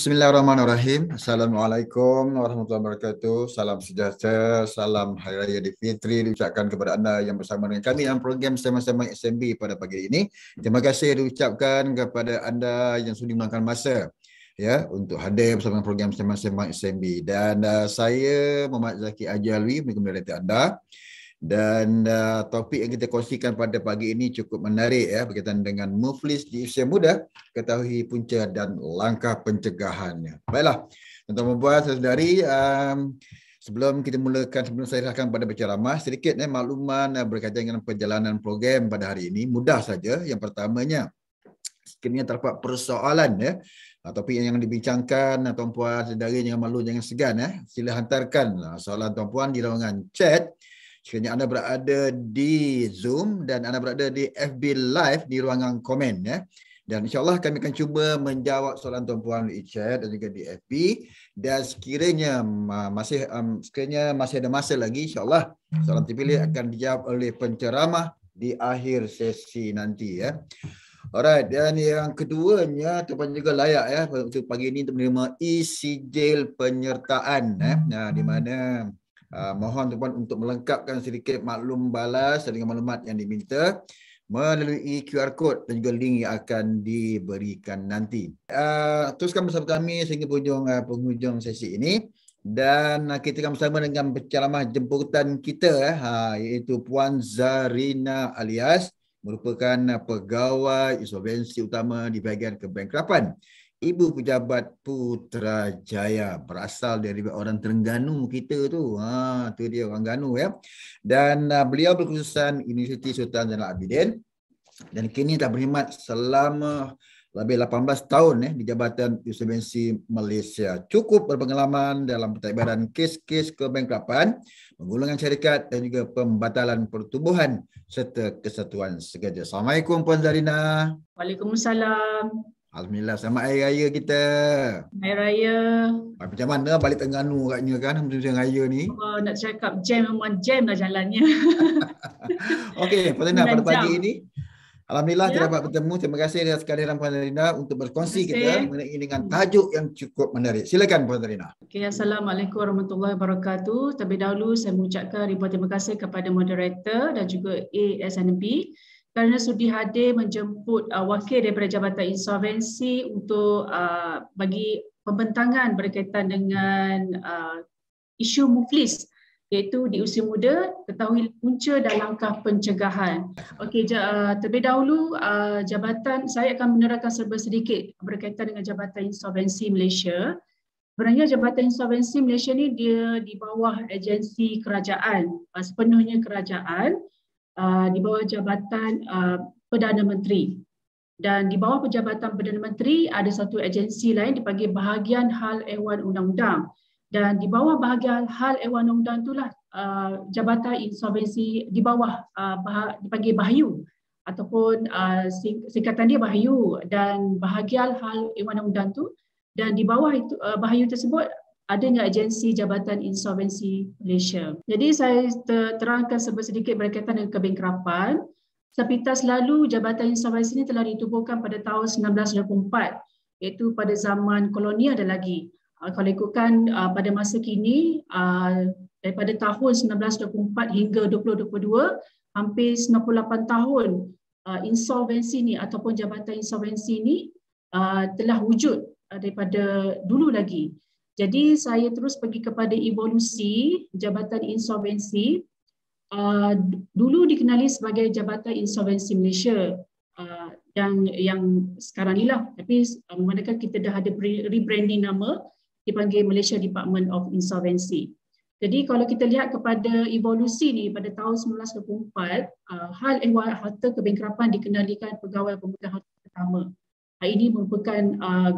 Bismillahirrahmanirrahim. Assalamualaikum warahmatullahi wabarakatuh. Salam sejahtera, salam Hari Raya Aidilfitri diucapkan kepada anda yang bersama dengan kami dalam program Sembang-Sembang SMB pada pagi ini. Terima kasih diucapkan kepada anda yang sudi meluangkan masa ya untuk hadir bersama program Sembang-Sembang SMB. Dan saya Muhammad Zaki Ajalwi, moderator anda. Dan topik yang kita kongsikan pada pagi ini cukup menarik ya, berkaitan dengan muflis di usia muda, ketahui punca dan langkah pencegahannya. Baiklah, tuan-tuan dan puan saudari, sebelum saya serahkan pada penceramah, sedikit makluman berkaitan dengan perjalanan program pada hari ini. Mudah saja. Yang pertamanya, sekiranya terdapat persoalan ya, topik yang dibincangkan, tuan-puan saudari jangan malu, jangan segan ya. Sila hantarkan soalan tuan-puan di ruangan chat. Sekiranya anda berada di Zoom dan anda berada di FB Live di ruangan komen ya. Dan insyaAllah kami akan cuba menjawab soalan tuan-puan di chat dan juga di FB. Dan sekiranya masih ada masa lagi, insyaAllah soalan terpilih akan dijawab oleh penceramah di akhir sesi nanti ya. Alright, dan yang keduanya tuan-puan juga layak ya untuk pagi ini untuk menerima e-sijil penyertaan ya. Di mana mohon tuan-puan untuk melengkapkan sedikit maklum balas dengan maklumat yang diminta melalui QR code dan juga link yang akan diberikan nanti. Teruskan bersama kami sehingga penghujung sesi ini, dan kita akan bersama dengan penceramah jemputan kita iaitu Puan Zarina Alias, merupakan pegawai insolvensi utama di bahagian kebankrapan Ibu Pejabat Putrajaya, berasal dari orang Terengganu kita tu. Tu dia orang Ganu ya. Dan beliau berkelulusan Universiti Sultan Zainal Abidin dan kini dah berkhidmat selama lebih 18 tahun di Jabatan Insolvensi Malaysia. Cukup berpengalaman dalam pentadbiran kes-kes kebankrapan, penggulungan syarikat dan juga pembatalan pertubuhan serta kesatuan segaja. Assalamualaikum Puan Zarina. Waalaikumsalam. Alhamdulillah, selamat Hari Raya kita. Hari Raya. Macam mana balik Terengganu katnya kan, musim raya ni? Nak cakap jam, memang jam lah jalannya. Okey, Puan Zarina, pada pagi ini alhamdulillah kita Ya. dapat bertemu. Terima kasih atas kehadiran Puan Zarina untuk berkongsi kita mengenai dengan tajuk yang cukup menarik. Silakan Puan Zarina. Okay, Assalamualaikum warahmatullahi wabarakatuh. Terlebih dahulu saya mengucapkan ribuan terima kasih kepada moderator dan juga ASNB kerana sudi hadir menjemput wakil daripada Jabatan Insolvensi untuk bagi pembentangan berkaitan dengan isu muflis, iaitu di usia muda, ketahui punca dan langkah pencegahan. Okey, terlebih dahulu saya akan menerangkan serba sedikit berkaitan dengan Jabatan Insolvensi Malaysia. Sebenarnya Jabatan Insolvensi Malaysia ni dia di bawah agensi kerajaan, sepenuhnya kerajaan, di bawah Jabatan Perdana Menteri. Dan di bawah Jabatan Perdana Menteri ada satu agensi lain dipanggil Bahagian Hal Ehwal Undang-Undang. Dan di bawah Bahagian Hal Ehwal Undang-Undang itulah Jabatan Insolvensi di bawah dipanggil Bahayu, ataupun singkatan dia Bahayu, dan Bahagian Hal Ehwal Undang-Undang tu, dan di bawah itu Bahayu tersebut adanya agensi Jabatan Insolvensi Malaysia. Jadi saya terangkan sedikit berkaitan dengan kebankrapan. Sepintas lalu Jabatan Insolvensi ini telah ditubuhkan pada tahun 1924, iaitu pada zaman kolonial ada lagi. Kalau ikutkan pada masa kini, daripada tahun 1924 hingga 2022, hampir 98 tahun insolvensi ini ataupun Jabatan Insolvensi ini telah wujud daripada dulu lagi. Jadi saya terus pergi kepada evolusi Jabatan Insolvensi. Dulu dikenali sebagai Jabatan Insolvensi Malaysia, dan yang sekarang ni lah. Tapi manakala kita dah ada rebranding nama, dipanggil Malaysia Department of Insolvency. Jadi kalau kita lihat kepada evolusi ni, pada tahun 1924, hal ehwal harta kebankrapan dikenalikan pegawai pemegang harta pertama. Ini merupakan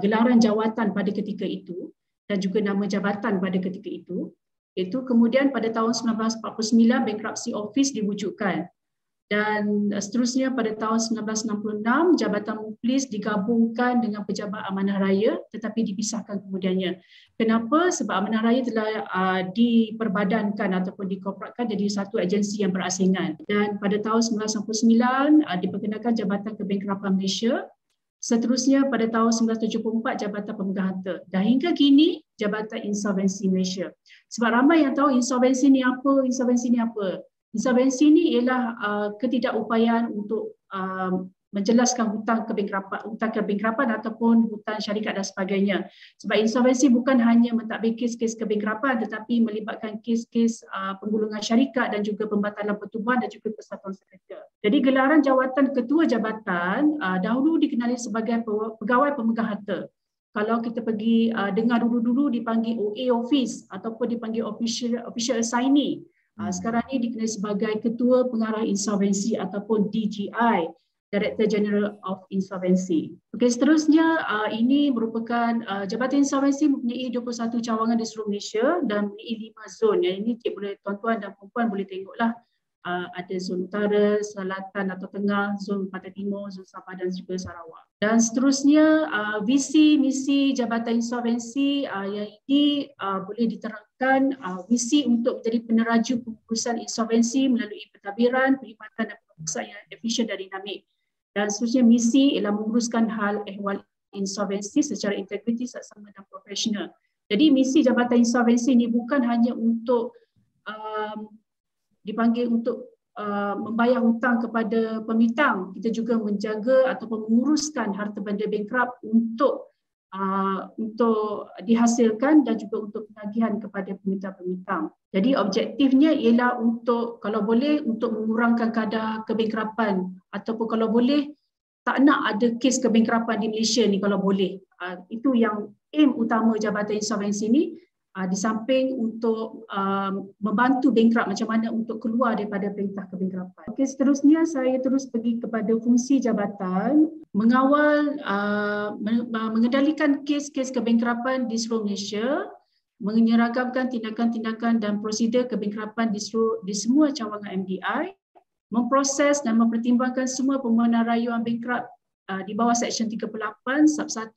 gelaran jawatan pada ketika itu dan juga nama jabatan pada ketika itu. Itu kemudian pada tahun 1949 Bankruptcy Office diwujudkan. Dan seterusnya pada tahun 1966 Jabatan Muflis digabungkan dengan Pejabat Amanah Raya tetapi dipisahkan kemudiannya. Kenapa? Sebab Amanah Raya telah diperbadankan ataupun dikorporatkan jadi satu agensi yang berasingan. Dan pada tahun 1999 diperkenalkan Jabatan Kebankrapan Malaysia Seterusnya pada tahun 1974 Jabatan Pemegang Harta. Dan hingga kini Jabatan Insolvensi Malaysia. Sebab ramai yang tahu insolvensi ni apa, insolvensi ni apa. Insolvensi ni ialah ketidakupayaan untuk menjelaskan hutang kebangkrapan ataupun hutang syarikat dan sebagainya. Sebab insolvensi bukan hanya mentadbir kes-kes kebangkrapan tetapi melibatkan kes-kes penggulungan syarikat dan juga pembatalan pertubuhan dan juga persatuan sekerja. Jadi gelaran jawatan ketua jabatan dahulu dikenali sebagai pegawai pemegang harta. Kalau kita pergi dengar dulu-dulu dipanggil OA office ataupun dipanggil official assignee. Sekarang ni dikenali sebagai ketua pengarah insolvensi ataupun DGI. Director General of Insolvency. Okey, seterusnya ini merupakan Jabatan Insolvensi mempunyai 21 cawangan di seluruh Malaysia dan mempunyai 5 zon. Yang ini tuan-tuan dan puan boleh tengoklah. Ada zon utara, selatan atau tengah, zon pantai timur, zon Sabah dan juga Sarawak. Dan seterusnya visi misi Jabatan Insolvensi yang ini boleh diterangkan visi untuk menjadi peneraju pengurusan insolvensi melalui pentadbiran, perkhidmatan dan pengurusan yang efisien dan dinamik. Dan seterusnya misi ialah menguruskan hal ehwal insolvensi secara integriti, seksama dan profesional. Jadi misi Jabatan Insolvensi ini bukan hanya untuk dipanggil untuk membayar hutang kepada pemitang. Kita juga menjaga ataupun menguruskan harta benda bankrupt untuk dihasilkan dan juga untuk penagihan kepada pemitang-pemitang. Jadi objektifnya ialah untuk, kalau boleh, untuk mengurangkan kadar kebangkrapan ataupun kalau boleh tak nak ada kes kebangkrapan di Malaysia ni kalau boleh. Itu yang aim utama Jabatan Insolvensi ni, di samping untuk membantu bankrupt macam mana untuk keluar daripada perintah kebangkrapan. Okey, seterusnya saya terus pergi kepada fungsi jabatan, mengawal, mengendalikan kes-kes kebangkrapan di seluruh Malaysia, menyeragamkan tindakan-tindakan dan prosedur kebangkrapan di semua cawangan MDI, memproses dan mempertimbangkan semua permohonan rayuan bankrupt di bawah Seksyen 38, Sub 1,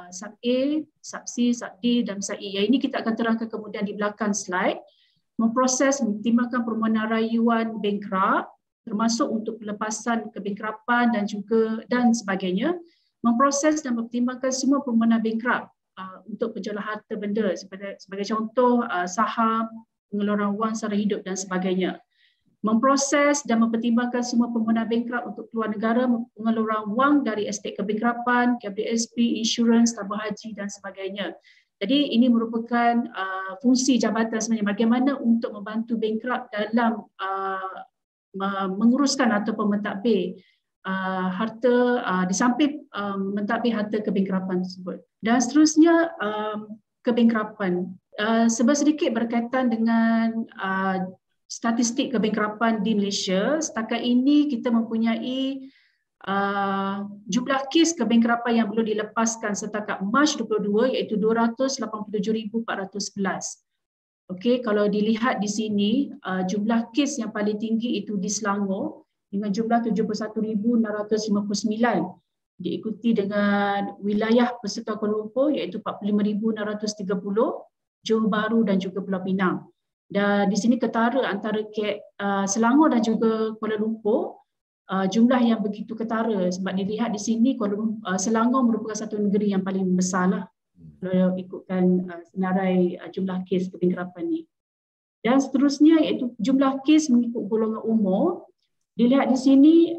Sub A, Sub C, Sub D dan Sub E. Yang ini kita akan terangkan kemudian di belakang slide. Memproses, mempertimbangkan permohonan rayuan bankrupt termasuk untuk pelepasan kebangkrapan dan sebagainya. Memproses dan mempertimbangkan semua permohonan bankrupt untuk penjualan harta benda sebagai contoh saham, pengeluaran wang sara hidup dan sebagainya. Memproses dan mempertimbangkan semua permohonan bankrupt untuk keluar negara, pengeluaran wang dari estate kebangkrapan, KPSP, insurans, tabung haji dan sebagainya. Jadi ini merupakan fungsi jabatan sebenarnya, bagaimana untuk membantu bankrupt dalam menguruskan ataupun mentadbir harta di samping mentadbir harta kebangkrapan tersebut. Dan seterusnya kebangkrapan. Sedikit berkaitan dengan statistik kebangkrapan di Malaysia. Setakat ini kita mempunyai jumlah kes kebangkrapan yang belum dilepaskan setakat Mac 22 iaitu 287,411. Okey, kalau dilihat di sini jumlah kes yang paling tinggi itu di Selangor dengan jumlah 71,659, diikuti dengan wilayah Persekutuan Kuala Lumpur iaitu 45,630, Johor Bahru dan juga Pulau Pinang. Dan di sini ketara antara Selangor dan juga Kuala Lumpur, jumlah yang begitu ketara sebab dilihat di sini Selangor merupakan satu negeri yang paling besarlah kalau ikutkan senarai jumlah kes kebangkrapan ni. Dan seterusnya iaitu jumlah kes mengikut golongan umur. Dilihat di sini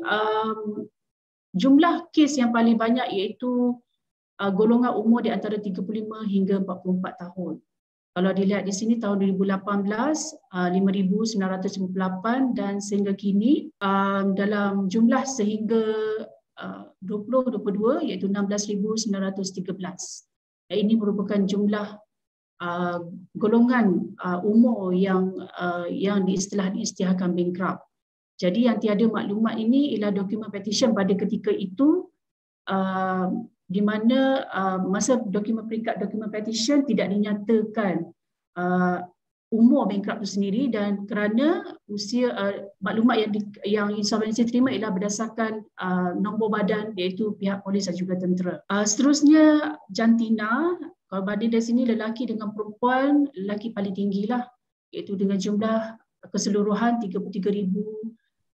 jumlah kes yang paling banyak iaitu golongan umur di antara 35 hingga 44 tahun. Kalau dilihat di sini tahun 2018 5,958 dan sehingga kini dalam jumlah sehingga 2022 iaitu 16,913. Ini merupakan jumlah golongan umur yang diisytiharkan bankrupt. Jadi yang tiada maklumat ini ialah dokumen petition pada ketika itu di mana masa dokumen peringkat dokumen petition tidak dinyatakan umur bankrupt itu sendiri, dan kerana usia maklumat yang insolvensi terima ialah berdasarkan nombor badan iaitu pihak polis dan juga tentera. Seterusnya jantina, kalau banding dari sini lelaki dengan perempuan, lelaki paling tinggilah iaitu dengan jumlah keseluruhan 33,051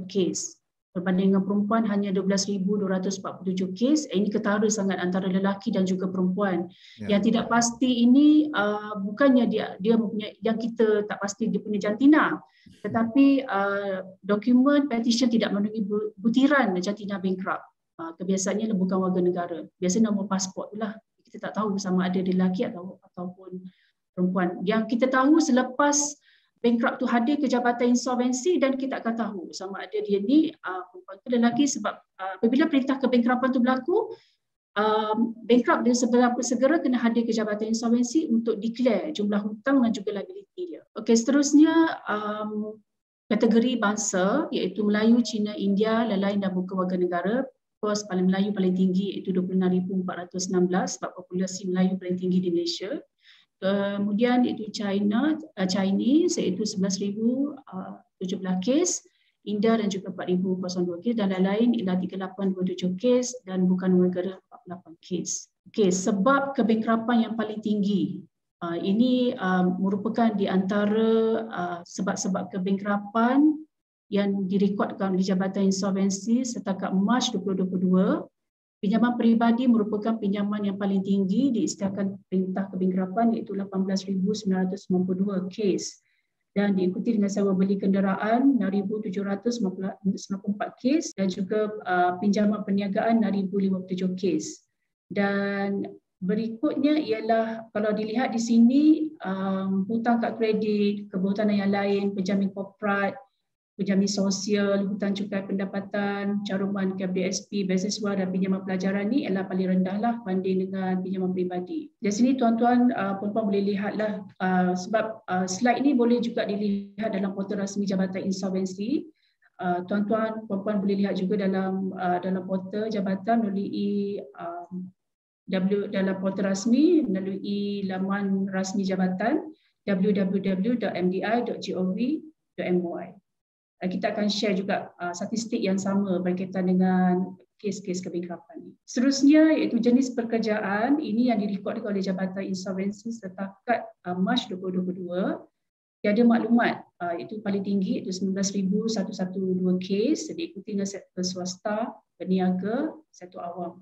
kes. Berbanding dengan perempuan hanya 12,247 kes. Ini ketara sangat antara lelaki dan juga perempuan. Yang tidak pasti ini bukannya dia mempunyai, yang kita tak pasti dia punya jantina, tetapi dokumen petition tidak memenuhi butiran jantina bankrupt. Kebiasaannya bukan warga negara. Biasanya nombor pasport itulah. Kita tak tahu sama ada dia lelaki ataupun perempuan. Yang kita tahu selepas bankrupt tu hadir ke Jabatan Insolvensi dan kita akan tahu sama ada dia ni perempuan ke lelaki, sebab apabila perintah kebankrapan tu berlaku, bankrupt dia segera kena hadir ke Jabatan Insolvensi untuk declare jumlah hutang dan juga liability dia. Okey, seterusnya kategori bangsa iaitu Melayu, Cina, India, lain-lain dan bukan warga negara. Kos paling Melayu paling tinggi iaitu 26,416 sebab populasi Melayu paling tinggi di Malaysia. Kemudian itu Chinese iaitu 11,017 kes, India dan juga 4,002 kes, dan lain-lain ialah 3,827 kes dan bukan negara 48 kes. Okey, sebab kebankrapan yang paling tinggi ini merupakan di antara sebab-sebab kebankrapan yang direkodkan di Jabatan Insolvensi setakat Mac 2022. Pinjaman peribadi merupakan pinjaman yang paling tinggi diisytiharkan perintah kebankrapan iaitu 18,992 kes dan diikuti dengan sewa beli kenderaan 6,794 kes dan juga pinjaman perniagaan 6,057 kes. Dan berikutnya ialah kalau dilihat di sini hutang kad kredit, kehutanan yang lain, penjamin korporat, penjamin sosial, hutang cukai pendapatan, caruman KBSP, beasiswa dan pinjaman pelajaran ni ialah paling rendah lah banding dengan pinjaman peribadi. Di sini tuan-tuan puan-puan boleh lihatlah sebab slide ni boleh juga dilihat dalam portal rasmi Jabatan Insolvensi. Tuan-tuan puan-puan boleh lihat juga dalam portal jabatan melalui dalam portal rasmi melalui laman rasmi jabatan www.mdi.gov.my. Kita akan share juga statistik yang sama berkaitan dengan kes-kes kebankrapan ini. Seterusnya iaitu jenis pekerjaan, ini yang direkod oleh Jabatan Insolvensi setakat Mac 2022. Tiada maklumat itu paling tinggi iaitu 19,112 kes, diikuti dengan sektor swasta, peniaga, sektor awam.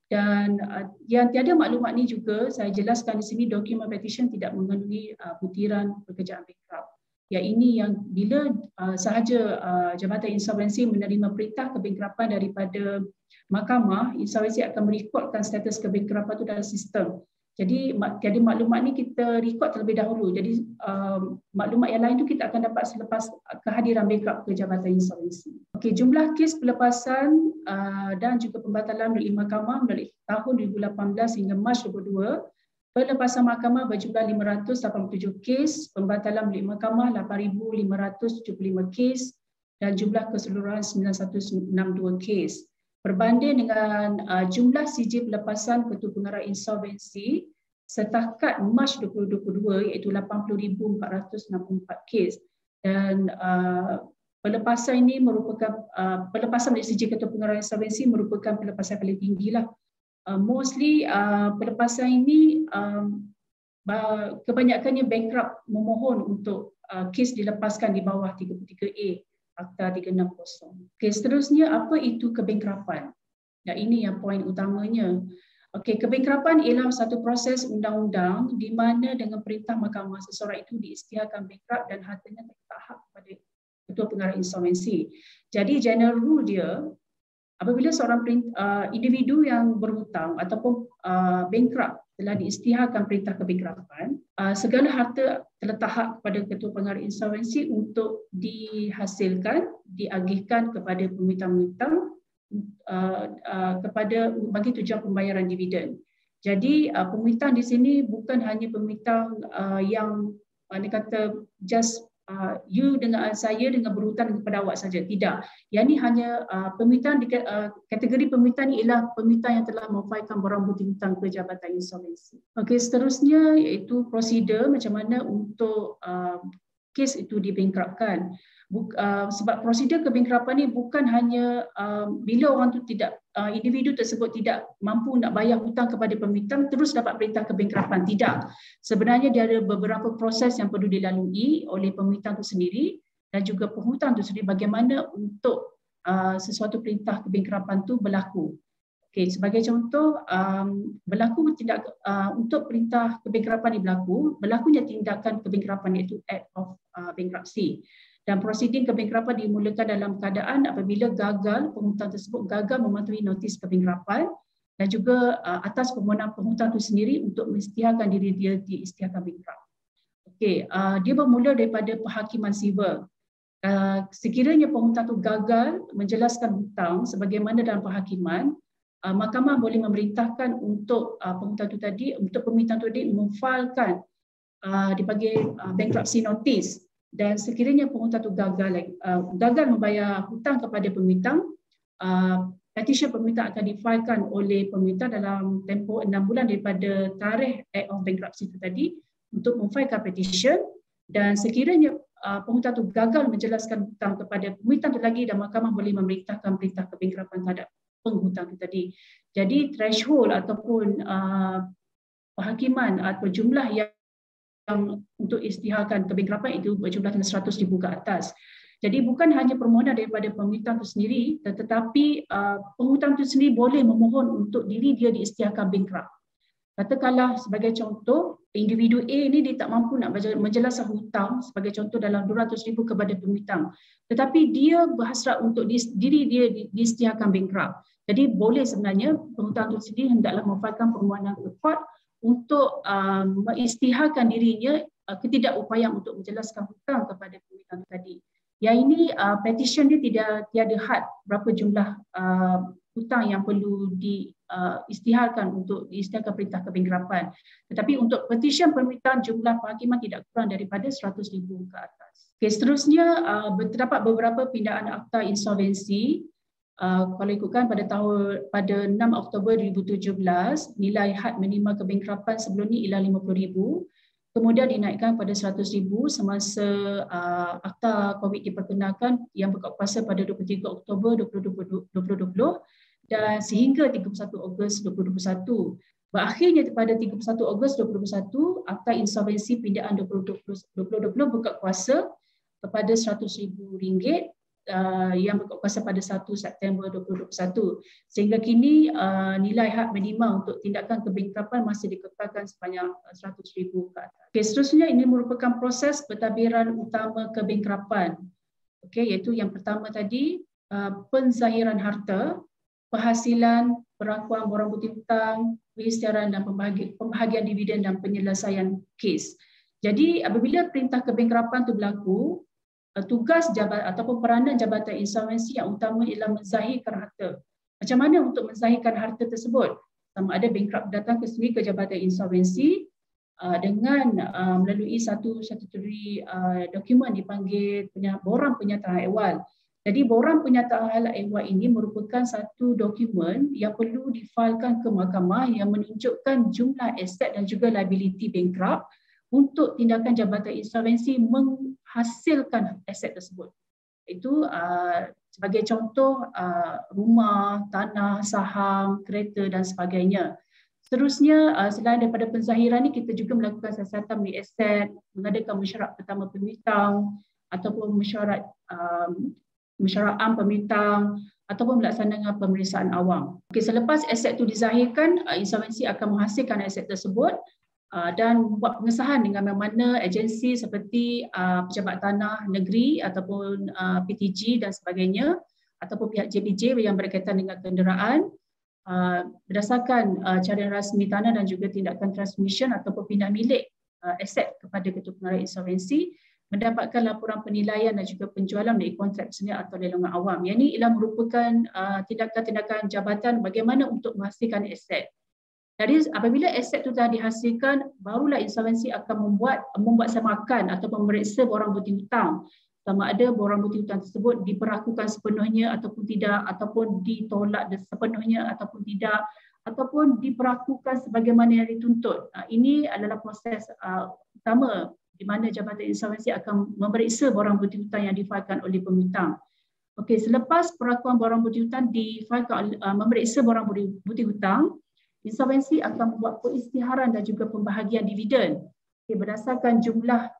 Dan yang tiada maklumat ni juga saya jelaskan di sini dokumen petition tidak mengandungi butiran pekerjaan bankrupt. Yang ini yang bila sahaja Jabatan Insolvensi menerima perintah kebankrapan daripada mahkamah, insolvensi akan merekodkan status kebankrapan itu dalam sistem. Jadi tiada maklumat ni kita rekod terlebih dahulu. Jadi maklumat yang lain tu kita akan dapat selepas kehadiran bankrupt ke Jabatan Insolvensi. Okey, jumlah kes pelepasan dan juga pembatalan melalui mahkamah melalui tahun 2018 hingga Mac 2022. Pelepasan mahkamah berjumlah 587 kes, pembatalan melalui mahkamah 8,575 kes dan jumlah keseluruhan 962 kes. Berbanding dengan jumlah CJ pelepasan Ketua Pengarah Insolvensi setakat Mac 2022 iaitu 80,464 kes. Dan pelepasan ini merupakan pelepasan dari CJ Ketua Pengarah Insolvensi merupakan pelepasan paling tinggilah. Mostly pelepasan ini kebanyakannya bankrupt memohon untuk kes dilepaskan di bawah 33A Akta 360. Okey, seterusnya apa itu kebankrapan? Dan ini yang poin utamanya. Okey, kebankrapan ialah satu proses undang-undang di mana dengan perintah mahkamah seseorang itu diisytiharkan bankrupt dan hartanya tertahap kepada Ketua Pengarah Insolvensi. Jadi general rule dia, apabila seorang individu yang berhutang ataupun bankrupt telah diisytiharkan perintah kebankrapan, segala harta terletahap kepada Ketua Pengarah Insolvensi untuk dihasilkan, diagihkan kepada peminta-peminta bagi tujuan pembayaran dividen. Jadi peminta di sini bukan hanya peminta yang kata just you dengan saya dengan berhutang kepada awak saja. Tidak. Yang ini hanya permintaan kategori permintaan ini ialah permintaan yang telah memfailkan barang bukti hutang ke Jabatan Insolvensi. Okey, seterusnya iaitu prosedur macam mana untuk kes itu dibankrupkan. Sebab prosedur kebankrapan ini bukan hanya bila orang tu tidak individu tersebut tidak mampu nak bayar hutang kepada peminta terus dapat perintah kebankrapan. Tidak. Sebenarnya dia ada beberapa proses yang perlu dilalui oleh peminta itu sendiri dan juga penghutang itu sendiri bagaimana untuk sesuatu perintah kebangkrapan tu berlaku. Okey, sebagai contoh, berlaku untuk perintah kebangkrapan ini berlakunya tindakan kebangkrapan iaitu act of bankruptcy. Dan prosiding kebangkrapan dimulakan dalam keadaan apabila penghutang tersebut gagal mematuhi notis kebangkrapan dan juga atas permohonan penghutang itu sendiri untuk mengisytiharkan diri dia diisytiharkan bankrupt. Okey, dia bermula daripada penghakiman sivil. Sekiranya penghutang itu gagal menjelaskan hutang sebagaimana dalam penghakiman, mahkamah boleh memerintahkan untuk penghutang itu tadi, untuk peminta itu tadi memfailkan dipanggil bankruptcy notice, dan sekiranya penghutang itu gagal membayar hutang kepada peminta, petition peminta akan difailkan oleh peminta dalam tempoh 6 bulan daripada tarikh act of bankruptcy itu tadi untuk memfailkan petition, dan sekiranya penghutang itu gagal menjelaskan hutang kepada peminta itu lagi, dan mahkamah boleh memerintahkan perintah kebangkrapan terhadap penghutang itu tadi. Jadi threshold ataupun penghakiman atau jumlah yang untuk isytiharkan kebangkrapan itu berjumlah 100,000 ke atas. Jadi bukan hanya permohonan daripada peminta itu sendiri, tetapi penghutang itu sendiri boleh memohon untuk diri dia diisytiharkan bankrupt. Katakanlah sebagai contoh, individu A ini dia tak mampu nak menjelaskan hutang sebagai contoh dalam 200,000 kepada peminta, tetapi dia berhasrat untuk diri dia diisytiharkan bankrupt. Jadi boleh sebenarnya penghutang itu sendiri hendaklah memfailkan permohonan ke court untuk mengisytiharkan dirinya ketidakupayaan untuk menjelaskan hutang kepada peminta tadi. Yang ini petition dia tiada had berapa jumlah hutang yang perlu diisytiharkan untuk diisytiharkan perintah kebangkrapan. Tetapi untuk petition permintaan jumlah penghakiman tidak kurang daripada 100,000 ke atas. Okay, seterusnya terdapat beberapa pindaan akta insolvensi. Kalau ikutkan pada 6 Oktober 2017, nilai had minima kebangkrapan sebelum ni ialah 50,000. Kemudian dinaikkan pada 100,000 semasa akta COVID diperkenalkan yang berkuasa pada 23 Oktober 2020 dan sehingga 31 Ogos 2021. Berakhirnya pada 31 Ogos 2021, akta insolvensi pindaan 2020 berkuasa kepada RM100,000 yang berkuasa pada 1 September 2021. Sehingga kini nilai had minima untuk tindakan kebangkrapan masih dikekalkan sebanyak RM100,000 ke atas. Okay, seterusnya ini merupakan proses pentadbiran utama kebangkrapan. Okay, iaitu yang pertama tadi, penzahiran harta, penghasilan, perakuan borang bukti hutang, pengisytiharan dan pembahagian dividen dan penyelesaian kes. Jadi apabila perintah kebangkrapan itu berlaku, tugas jabatan ataupun peranan jabatan insolvensi yang utama ialah menzahirkan harta. Macam mana untuk menzahirkan harta tersebut? Sama ada bankrupt datang ke sini ke jabatan insolvensi dengan melalui satu statutory dokumen dipanggil borang penyataan ehwal. Jadi borang penyataan ehwal ini merupakan satu dokumen yang perlu difailkan ke mahkamah yang menunjukkan jumlah aset dan juga liability bankrupt untuk tindakan jabatan insolvensi menghasilkan aset tersebut. Itu sebagai contoh rumah, tanah, saham, kereta dan sebagainya. Seterusnya, selain daripada penzahiran ini, kita juga melakukan siasatan milik aset, mengadakan mesyuarat pertama peminta ataupun mesyuarat am peminta ataupun melaksanakan pemeriksaan awam. Okay, selepas aset itu dizahirkan, insolvensi akan menghasilkan aset tersebut dan buat pengesahan dengan mana agensi seperti Pejabat Tanah Negeri ataupun PTG dan sebagainya ataupun pihak JBJ yang berkaitan dengan kenderaan berdasarkan cara rasmi tanah dan juga tindakan transmission ataupun pindah milik aset kepada Ketua Pengarah Insolvensi mendapatkan laporan penilaian dan juga penjualan melalui kontrak senyap atau lelangan awam. Yang ini ialah merupakan tindakan-tindakan jabatan bagaimana untuk menghasilkan aset. Jadi apabila aset itu telah dihasilkan, barulah insolvensi akan membuat samakan atau memeriksa borang bukti hutang. Sama ada borang bukti hutang tersebut diberlakukan sepenuhnya ataupun tidak, ataupun ditolak sepenuhnya ataupun tidak, ataupun diberlakukan sebagaimana yang dituntut. Ini adalah proses utama di mana Jabatan Insolvensi akan memeriksa borang bukti hutang yang difailkan oleh peminta. Okey, selepas perakuan borang bukti hutang difailkan memeriksa borang bukti hutang, insolvensi akan membuat pengisytiharan dan juga pembahagian dividen berdasarkan jumlah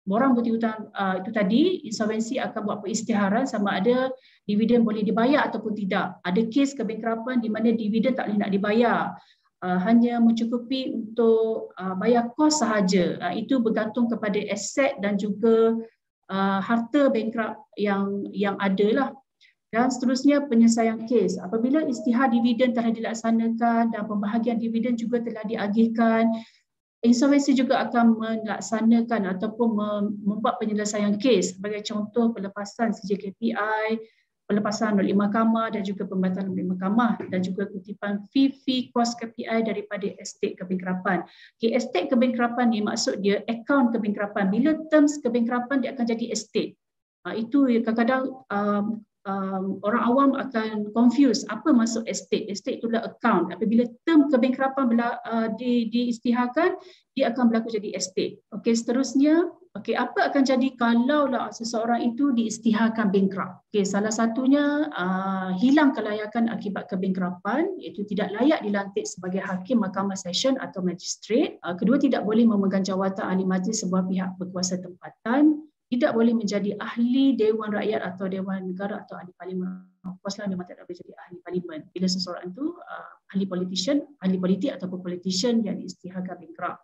borang bukti hutang itu tadi, insolvensi akan buat peristiharan sama ada dividen boleh dibayar ataupun tidak. Ada kes kebangkrapan di mana dividen tak boleh nak dibayar, hanya mencukupi untuk bayar kos sahaja. Itu bergantung kepada aset dan juga harta bankrupt yang ada lah. Dan seterusnya penyelesaian kes. Apabila isytihar dividen telah dilaksanakan dan pembahagian dividen juga telah diagihkan, insolvensi juga akan melaksanakan ataupun membuat penyelesaian kes. Sebagai contoh, pelepasan sijil KPI, pelepasan oleh mahkamah dan juga pembatalan oleh mahkamah, dan juga kutipan fee kos KPI daripada estate kebangkrapan. Okay, estate kebangkrapan ni maksud dia akaun kebangkrapan. Bila terms kebangkrapan dia akan jadi estate. Itu kadang-kadang orang awam akan confuse apa maksud estate. Estate itulah account. Apabila term kebangkrapan diisytiharkan, dia akan berlaku jadi estate. Okey, seterusnya, okey, apa akan jadi kalau seseorang itu diisytiharkan bankrupt? Okey, salah satunya hilang kelayakan akibat kebangkrapan, iaitu tidak layak dilantik sebagai hakim mahkamah session atau magistrate. Kedua, tidak boleh memegang jawatan ahli majlis sebuah pihak berkuasa tempatan. Tidak boleh menjadi ahli Dewan Rakyat atau Dewan Negara atau ahli parlimen. Of course lah, memang tidak boleh jadi ahli parlimen. Bila seseorang itu ahli politik ataupun politician yang diisytiharkan bankrupt.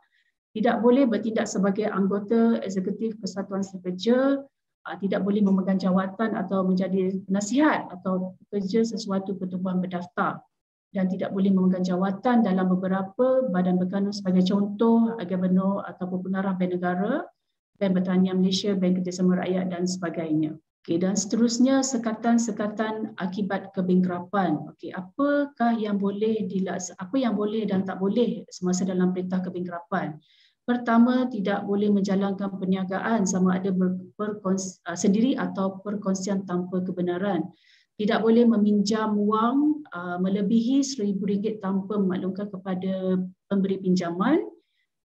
Tidak boleh bertindak sebagai anggota eksekutif Persatuan Sekerja, tidak boleh memegang jawatan atau menjadi penasihat atau pekerja sesuatu pertubuhan berdaftar, dan tidak boleh memegang jawatan dalam beberapa badan berkanun sebagai contoh gubernur ataupun pengarah bank negara, Bank Pertanian Malaysia, Bank Kerjasama Rakyat dan sebagainya. Okey, dan seterusnya sekatan-sekatan akibat kebangkrapan. Okey, apakah yang boleh apa yang boleh dan tak boleh semasa dalam perintah kebangkrapan? Pertama, tidak boleh menjalankan perniagaan sama ada sendiri atau perkongsian tanpa kebenaran. Tidak boleh meminjam wang melebihi RM1,000 tanpa memaklumkan kepada pemberi pinjaman.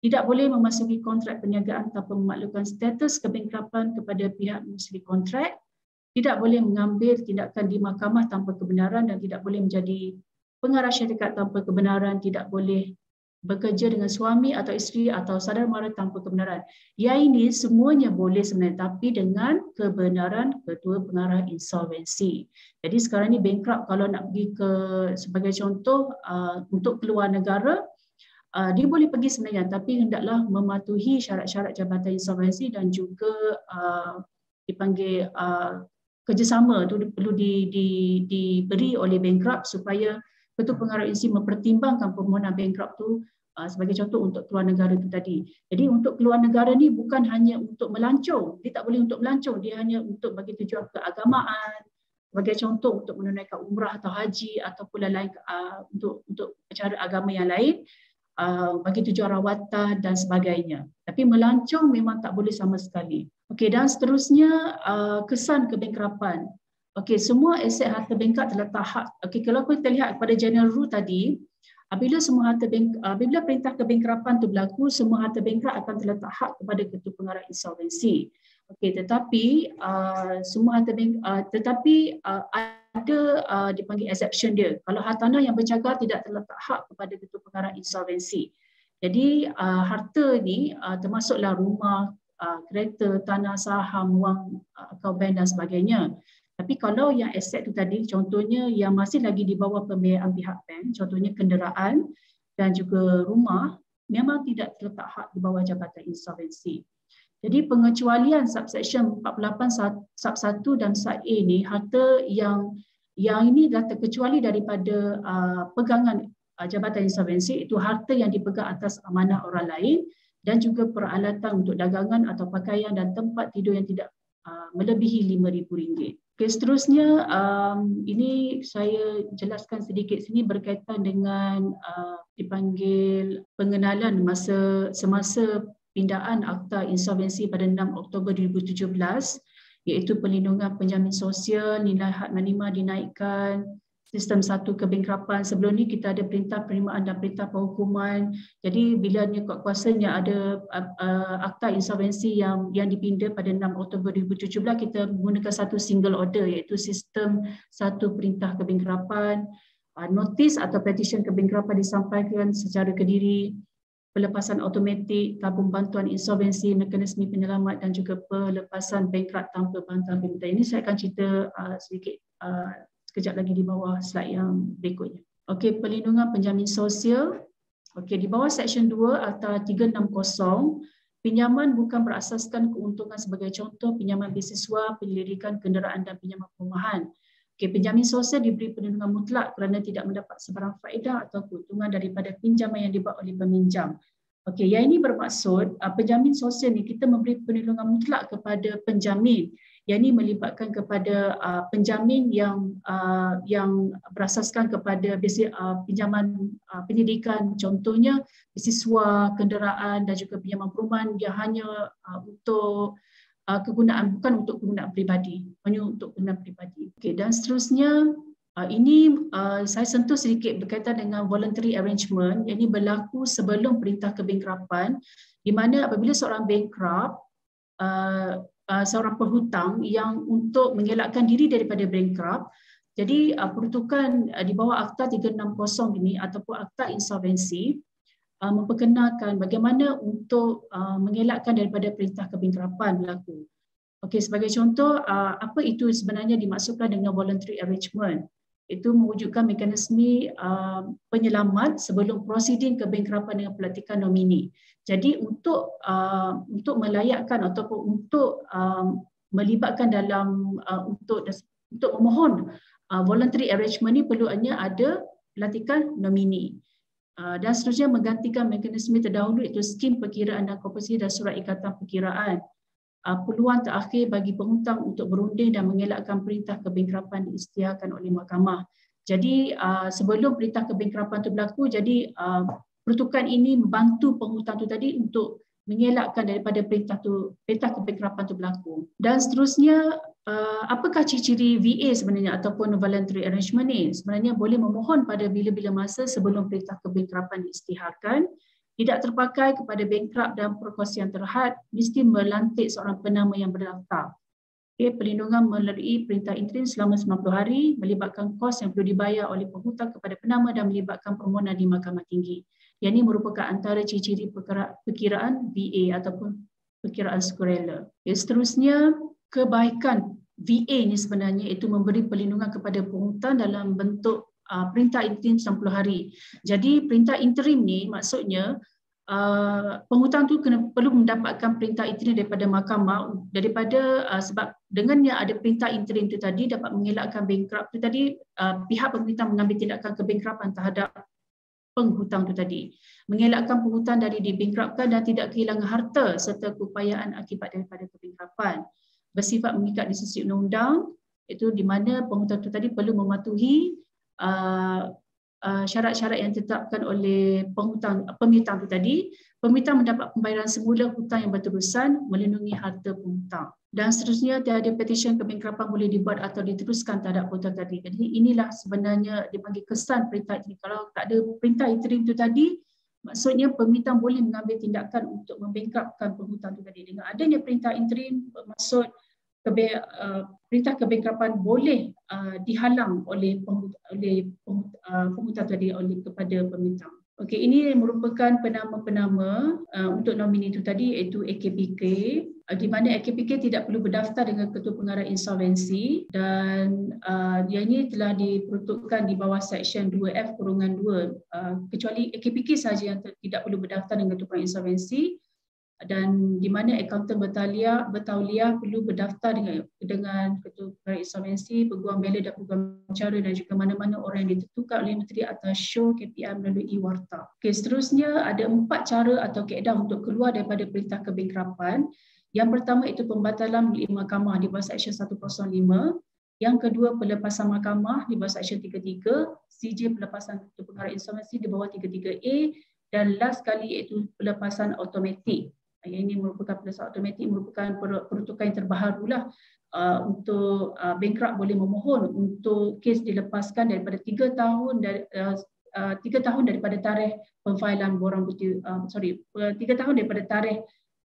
Tidak boleh memasuki kontrak perniagaan tanpa memaklumkan status kebangkrapan kepada pihak mengesili kontrak. Tidak boleh mengambil tindakan di mahkamah tanpa kebenaran dan tidak boleh menjadi pengarah syarikat tanpa kebenaran. Tidak boleh bekerja dengan suami atau isteri atau saudara mara tanpa kebenaran. Yang ini semuanya boleh sebenarnya, tapi dengan kebenaran ketua pengarah insolvensi. Jadi sekarang ni bankrupt kalau nak pergi sebagai contoh untuk keluar negara, dia boleh pergi sebenarnya, tapi hendaklah mematuhi syarat-syarat Jabatan Insolvensi dan juga dipanggil kerjasama itu perlu diberi oleh bankrupt supaya ketua pengarah insolvensi mempertimbangkan permohonan bankrupt itu sebagai contoh untuk keluar negara itu tadi. Jadi untuk keluar negara ni bukan hanya untuk melancong, dia tak boleh untuk melancong, dia hanya untuk bagi tujuan keagamaan, sebagai contoh untuk menunaikan umrah atau haji ataupun lain untuk acara agama yang lain. Bagi tujuan rawatan dan sebagainya. Tapi melancong memang tak boleh sama sekali. Okey, dan seterusnya kesan kebangkrapan. Okey, semua aset harta bankrupt terletak hak. Okey, kalau kita lihat pada general rule tadi, apabila perintah kebangkrapan itu berlaku, semua harta bankrupt akan terletak hak kepada ketua pengarah insolvensi. Okey, tetapi semua harta ada dipanggil exception dia. Kalau hartanah yang bercagar tidak terletak hak kepada ketua pengarah insolvensi. Jadi harta ni termasuklah rumah, kereta, tanah, saham, wang, akaun bank dan sebagainya. Tapi kalau yang aset tu tadi, contohnya yang masih lagi di bawah pembiayaan pihak bank, contohnya kenderaan dan juga rumah, memang tidak terletak hak di bawah Jabatan Insolvensi. Jadi pengecualian subsection 48 sub 1 dan sub A ni, harta yang ini dah terkecuali daripada pegangan Jabatan Insolvensi, itu harta yang dipegang atas amanah orang lain dan juga peralatan untuk dagangan atau pakaian dan tempat tidur yang tidak melebihi RM5,000. Okay, seterusnya ini saya jelaskan sedikit sini berkaitan dengan dipanggil pengenalan semasa pindaan Akta Insolvensi pada 6 Oktober 2017, iaitu perlindungan penjamin sosial, nilai hak minima dinaikkan, sistem satu kebangkrapan. Sebelum ni kita ada perintah penerimaan dan perintah penghukuman. Jadi bila ni kuasanya ada Akta Insolvensi yang dipinda pada 6 Oktober 2017, kita menggunakan satu single order, iaitu sistem satu perintah kebangkrapan. Notis atau petition kebangkrapan disampaikan secara kediri. pelepasan automatik, tabung bantuan insolvensi, mekanisme penyelamat dan juga pelepasan bankrupt tanpa bantuan pemerintah. Ini saya akan cerita sedikit sekejap lagi di bawah slide yang berikutnya. Okey, perlindungan penjamin sosial. Okey, di bawah Seksyen 2 Akta 360, pinjaman bukan berasaskan keuntungan sebagai contoh pinjaman beasiswa, penyelidikan kenderaan dan pinjaman perumahan. Okay, penjamin sosial diberi perlindungan mutlak kerana tidak mendapat sebarang faedah atau keuntungan daripada pinjaman yang dibuat oleh peminjam. Okey, yang ini bermaksud penjamin sosial ni kita memberi perlindungan mutlak kepada penjamin. Yang ini melibatkan kepada penjamin yang berasaskan kepada pinjaman pendidikan, contohnya beasiswa, kenderaan dan juga pinjaman perumahan yang hanya untuk kegunaan, bukan untuk kegunaan peribadi, hanya untuk kegunaan peribadi. Okey, dan seterusnya ini saya sentuh sedikit berkaitan dengan voluntary arrangement. Yang ini berlaku sebelum perintah kebankrapan, di mana apabila seorang bankrupt, seorang penghutang yang untuk mengelakkan diri daripada bankrupt, jadi peruntukan di bawah Akta 360 ini ataupun Akta Insolvensi memperkenalkan bagaimana untuk mengelakkan daripada perintah kebankrapan berlaku. Okey, sebagai contoh, apa itu sebenarnya dimaksudkan dengan voluntary arrangement? Itu mewujudkan mekanisme penyelamat sebelum prosiding kebankrapan dengan pelantikan nomini. Jadi untuk melayakkan ataupun untuk melibatkan dalam untuk memohon voluntary arrangement ini perlunya ada pelantikan nomini. Dan seterusnya menggantikan mekanisme terdahulu iaitu skim perkiraan dan kompensasi dan surat ikatan perkiraan. Peluang terakhir bagi penghutang untuk berunding dan mengelakkan perintah kebankrapan diisytiharkan oleh mahkamah. Jadi sebelum perintah kebankrapan itu berlaku, jadi peruntukan ini membantu penghutang itu tadi untuk mengelakkan daripada perintah kebankrapan itu berlaku. Dan seterusnya, apakah ciri-ciri VA sebenarnya ataupun voluntary arrangement ini? Sebenarnya boleh memohon pada bila-bila masa sebelum perintah kebankrapan diisytiharkan, tidak terpakai kepada bankrupt dan perkongsian terhad, mesti melantik seorang penama yang berdaftar. Okay, perlindungan melalui perintah interim selama 90 hari, melibatkan kos yang perlu dibayar oleh penghutang kepada penama dan melibatkan permohonan di Mahkamah Tinggi. Yang ini merupakan antara ciri-ciri perkiraan VA ataupun perkiraan sukarela. Okay, seterusnya, kebaikan VA ini sebenarnya itu memberi perlindungan kepada penghutang dalam bentuk perintah interim 90 hari. Jadi perintah interim ni maksudnya penghutang tu perlu mendapatkan perintah interim daripada mahkamah sebab dengannya ada perintah interim tu tadi dapat mengelakkan bankrupt tu tadi, pihak pemerintah mengambil tindakan kebankrapan terhadap penghutang tu tadi, mengelakkan penghutang dari dibankruptkan dan tidak kehilangan harta serta keupayaan akibat daripada kebankrapan. Bersifat mengikat di sisi undang-undang, itu di mana penghutang tu tadi perlu mematuhi syarat-syarat yang ditetapkan oleh peminta itu tadi. Peminta mendapat pembayaran semula hutang yang berterusan, melindungi harta penghutang. Dan seterusnya, tiada petition kebankrapan boleh dibuat atau diteruskan terhadap penghutang tadi. Jadi inilah sebenarnya dipanggil kesan perintah interim. Kalau tak ada perintah interim itu tadi, maksudnya peminta boleh mengambil tindakan untuk membankruptkan penghutang itu tadi. Dengan adanya perintah interim, bermaksud perintah kebankrapan boleh dihalang oleh penghutang tadi kepada peminta. Okey, ini merupakan penama-penama untuk nomini itu tadi iaitu AKPK, di mana AKPK tidak perlu berdaftar dengan Ketua Pengarah Insolvensi dan yang ini telah diperuntukkan di bawah Seksyen 2F-2 kecuali AKPK sahaja yang tidak perlu berdaftar dengan Ketua Pengarah Insolvensi, dan di mana akaunten bertauliah perlu berdaftar dengan Ketua Pengarah Insolvensi, peguam bela dan peguam cara dan juga mana-mana orang yang ditentukan oleh Menteri atas show KPI melalui warta. Okey, seterusnya ada 4 cara atau kaedah untuk keluar daripada perintah kebankrapan. Yang pertama itu pembatalan melalui mahkamah di bawah Seksyen 105. Yang kedua, pelepasan mahkamah di bawah Seksyen 33, CJ pelepasan Ketua Pengarah Insolvensi di bawah 33A, dan last kali iaitu pelepasan automatik. Yang ini merupakan pelepasan automatik merupakan peruntukan yang terbaharulah untuk bankrupt boleh memohon untuk kes dilepaskan daripada 3 tahun daripada tarikh pemfailan borang bukti 3 tahun daripada tarikh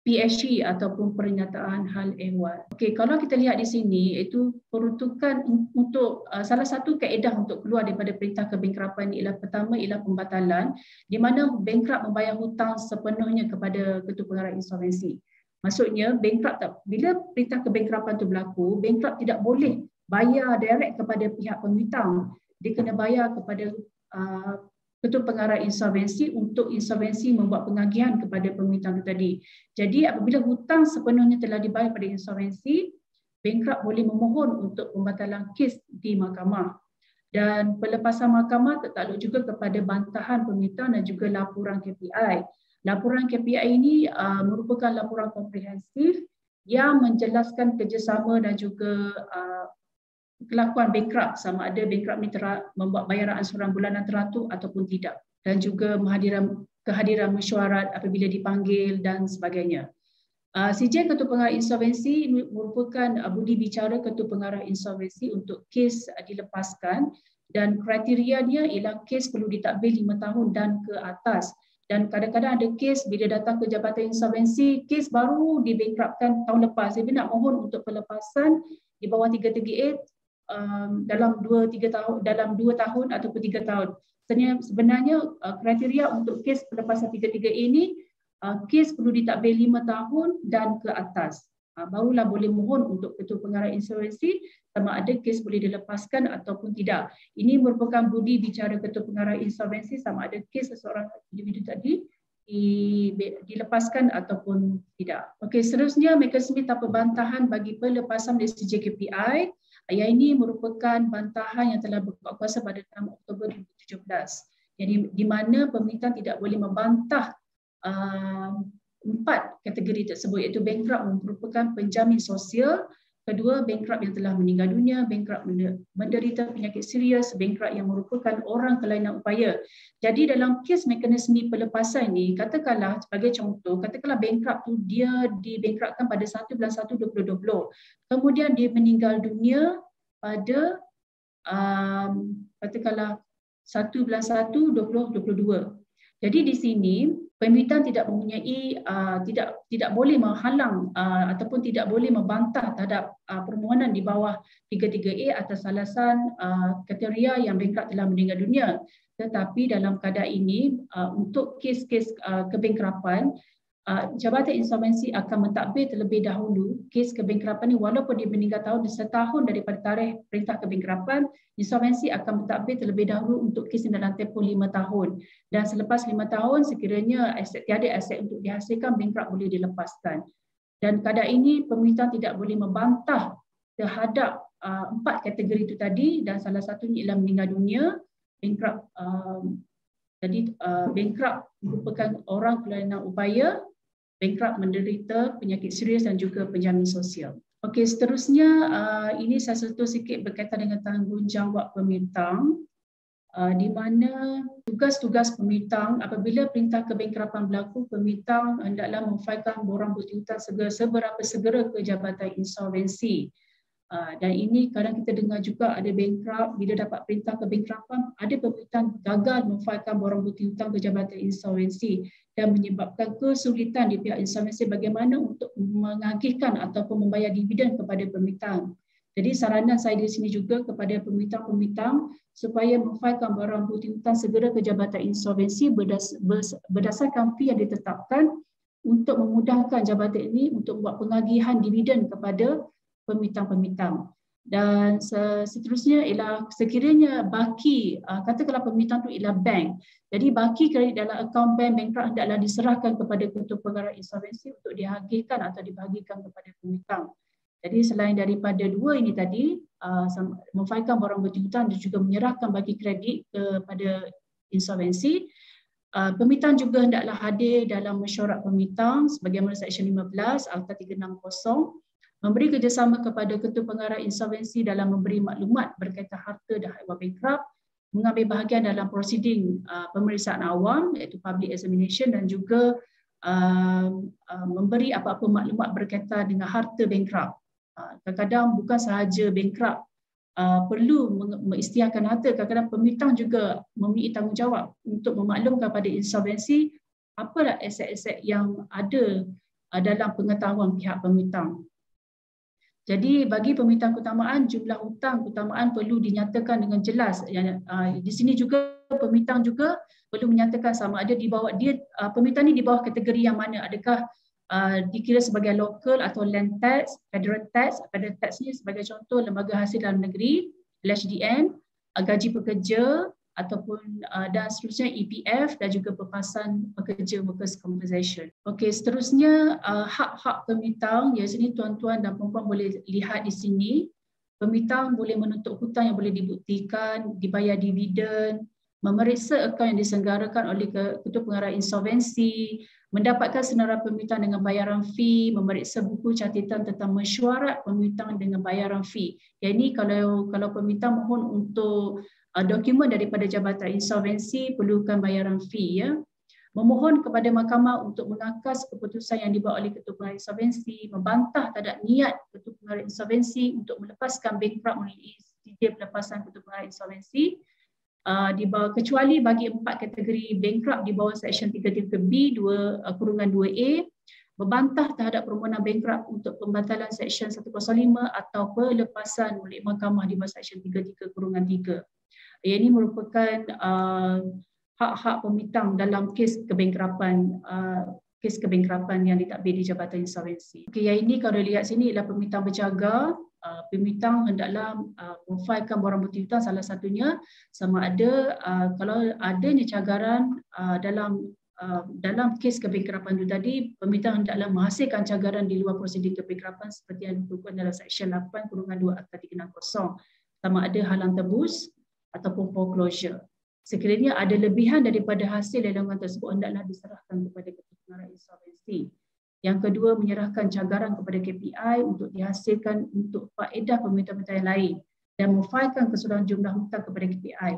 PHE ataupun pernyataan hal ehwal. Okey, kalau kita lihat di sini, itu peruntukan untuk salah satu kaedah untuk keluar daripada perintah kebangkrapan ialah pertama ialah pembatalan, di mana bankrupt membayar hutang sepenuhnya kepada ketua pengarah insolvensi. Maksudnya bankrupt bila perintah kebangkrapan itu berlaku, bankrupt tidak boleh bayar direct kepada pihak penghutang. Dia kena bayar kepada ketua pengarah insolvensi untuk insolvensi membuat pengagihan kepada penghutang itu tadi. Jadi apabila hutang sepenuhnya telah dibayar pada insolvensi, bankrupt boleh memohon untuk pembatalan kes di mahkamah. Dan pelepasan mahkamah tertakluk juga kepada bantahan penghutang dan juga laporan KPI. Laporan KPI ini merupakan laporan komprehensif yang menjelaskan kerjasama dan juga kelakuan bankrupt, sama ada bankrupt ni membuat bayaran ansuran bulanan teratur ataupun tidak, dan juga kehadiran mesyuarat apabila dipanggil dan sebagainya. CJ Ketua Pengarah Insolvensi merupakan budi bicara Ketua Pengarah Insolvensi untuk kes dilepaskan, dan kriterianya ialah kes perlu ditadbir 5 tahun dan ke atas. Dan kadang-kadang ada kes bila datang ke Jabatan Insolvensi, kes baru dibankruptkan tahun lepas. Dia nak mohon untuk pelepasan di bawah 338 dalam 2 tahun ataupun 3 tahun. Sebenarnya kriteria untuk kes pelepasan 338 ini, kes perlu ditadbir 5 tahun dan ke atas. Barulah boleh mohon untuk Ketua Pengarah Insolvensi sama ada kes boleh dilepaskan ataupun tidak. Ini merupakan budi bicara Ketua Pengarah Insolvensi sama ada kes seseorang individu tadi dilepaskan ataupun tidak. Okey, seterusnya mekanisme tanpa bantahan bagi pelepasan dari CJKPI. Yang ini merupakan bantahan yang telah berkuat kuasa pada 6 Oktober 2017. Jadi di mana pemerintah tidak boleh membantah 4 kategori tersebut, iaitu bankrupt merupakan penjamin sosial, kedua bankrupt yang telah meninggal dunia, bankrupt menderita penyakit serius, bankrupt yang merupakan orang kelainan upaya. Jadi dalam kes mekanisme pelepasan ini, katakanlah sebagai contoh, katakanlah bankrupt tu dia dibankruptkan pada 1/1/2020, kemudian dia meninggal dunia pada katakanlah 1/1/2022. Jadi di sini pemerintahan tidak mempunyai tidak boleh menghalang ataupun tidak boleh membantah terhadap permohonan di bawah 33A atas alasan kriteria yang bankrupt telah meninggal dunia. Tetapi dalam keadaan ini untuk kes-kes kebangkrapan, Jabatan Insolvensi akan mentadbir terlebih dahulu kes kebangkrapan ini walaupun dia meninggal tahun setahun daripada tarikh perintah kebangkrapan, insolvensi akan mentadbir terlebih dahulu untuk kes ini dalam tempoh 5 tahun. Dan selepas 5 tahun sekiranya tiada aset untuk dihasilkan, bankrupt boleh dilepaskan. Dan keadaan ini pemerintah tidak boleh membantah terhadap 4 kategori itu tadi, dan salah satunya ialah meninggal dunia, bankrupt. Jadi bankrupt merupakan orang kelainan upaya, bankrupt menderita penyakit serius dan juga penjamin sosial. Okey, seterusnya ini saya sentuh sikit berkaitan dengan tanggungjawab pemintang, di mana tugas-tugas pemintang apabila perintah kebangkrapan berlaku, pemintang hendaklah memfailkan borang bukti hutang seberapa segera ke Jabatan Insolvensi. Dan ini kadang kita dengar juga ada bankrupt, bila dapat perintah kebangkrapan, ada pemerintahan gagal memfailkan borang bukti hutang ke Jabatan Insolvensi dan menyebabkan kesulitan di pihak insolvensi bagaimana untuk mengagihkan ataupun membayar dividen kepada pemerintahan. Jadi saranan saya di sini juga kepada pemerintahan supaya memfailkan borang bukti hutang segera ke Jabatan Insolvensi berdasarkan fee yang ditetapkan untuk memudahkan jabatan ini untuk membuat pengagihan dividen kepada pemintang-pemintang. Dan seterusnya ialah sekiranya baki, katakanlah pemintang itu ialah bank. Jadi baki kredit dalam akaun bank bankrupt hendaklah diserahkan kepada Ketua Pengarah Insolvensi untuk diagihkan atau dibahagikan kepada pemintang. Jadi selain daripada dua ini tadi, memfailkan borang bukti hutang dan juga menyerahkan baki kredit kepada insolvensi, pemintang juga hendaklah hadir dalam mesyuarat pemintang sebagaimana Seksyen 15 Akta 360, memberi kerjasama kepada Ketua Pengarah Insolvensi dalam memberi maklumat berkaitan harta dan hak bankrupt, mengambil bahagian dalam prosiding pemeriksaan awam iaitu public examination, dan juga memberi apa-apa maklumat berkaitan dengan harta bankrupt. Kadang-kadang bukan sahaja bankrupt perlu mengisytiharkan harta, kadang-kadang pemintang juga memiliki tanggungjawab untuk memaklumkan pada insolvensi apalah aset-aset yang ada dalam pengetahuan pihak pemitang. Jadi bagi pemitang keutamaan, jumlah hutang keutamaan perlu dinyatakan dengan jelas. Di sini juga pemitang juga perlu menyatakan sama ada di bawah dia, pemitang ni di bawah kategori yang mana, adakah dikira sebagai local atau land tax, federal tax. Federal tax ni sebagai contoh lembaga hasil dalam negeri, LHDN, gaji pekerja ataupun dan seterusnya EPF dan juga perpasan pekerja workers compensation. Okey, seterusnya hak-hak pemitang, ya sini tuan-tuan dan puan-puan boleh lihat di sini. Pemitang boleh menuntut hutang yang boleh dibuktikan, dibayar dividen, memeriksa akaun yang diselenggarakan oleh Ketua Pengarah Insolvensi, mendapatkan senarai pemitang dengan bayaran fee, memeriksa buku catatan tentang mesyuarat pemitang dengan bayaran fee. Yang ini kalau pemitang mohon untuk dokumen daripada Jabatan Insolvensi perlukan bayaran fee, ya. Memohon kepada mahkamah untuk mengakas keputusan yang dibuat oleh Ketua Pengarah Insolvensi, membantah terhadap niat Ketua Pengarah Insolvensi untuk melepaskan bankrupt melalui sijil pelepasan Ketua Pengarah Insolvensi. Di bawah, kecuali bagi 4 kategori bankrupt di bawah Seksyen 33B 2(2)A, membantah terhadap permohonan bankrupt untuk pembatalan Seksyen 105 atau pelepasan oleh mahkamah di bawah Seksyen 33(3). Yang ini merupakan hak-hak pemitang dalam kes kebangkrapan yang ditadbir di Jabatan Insolvensi. Okey, yang ini kalau lihat sini ialah pemitang berjaga. Pemitang hendaklah memfailkan barang bukti hutang, salah satunya sama ada kalau adanya cagaran dalam kes kebangkrapan itu tadi, pemitang hendaklah menghasilkan cagaran di luar prosedur kebangkrapan seperti yang ditentukan dalam Seksyen 8(2) Akta 360, sama ada halang tebus ataupun foreclosure. Sekiranya ada lebihan daripada hasil lelangan tersebut, hendaklah diserahkan kepada Ketua Pengarah Insolvensi. Yang kedua, menyerahkan cagaran kepada KPI untuk dihasilkan untuk faedah pemitang-pemitang yang lain dan memfailkan keseluruhan jumlah hutang kepada KPI.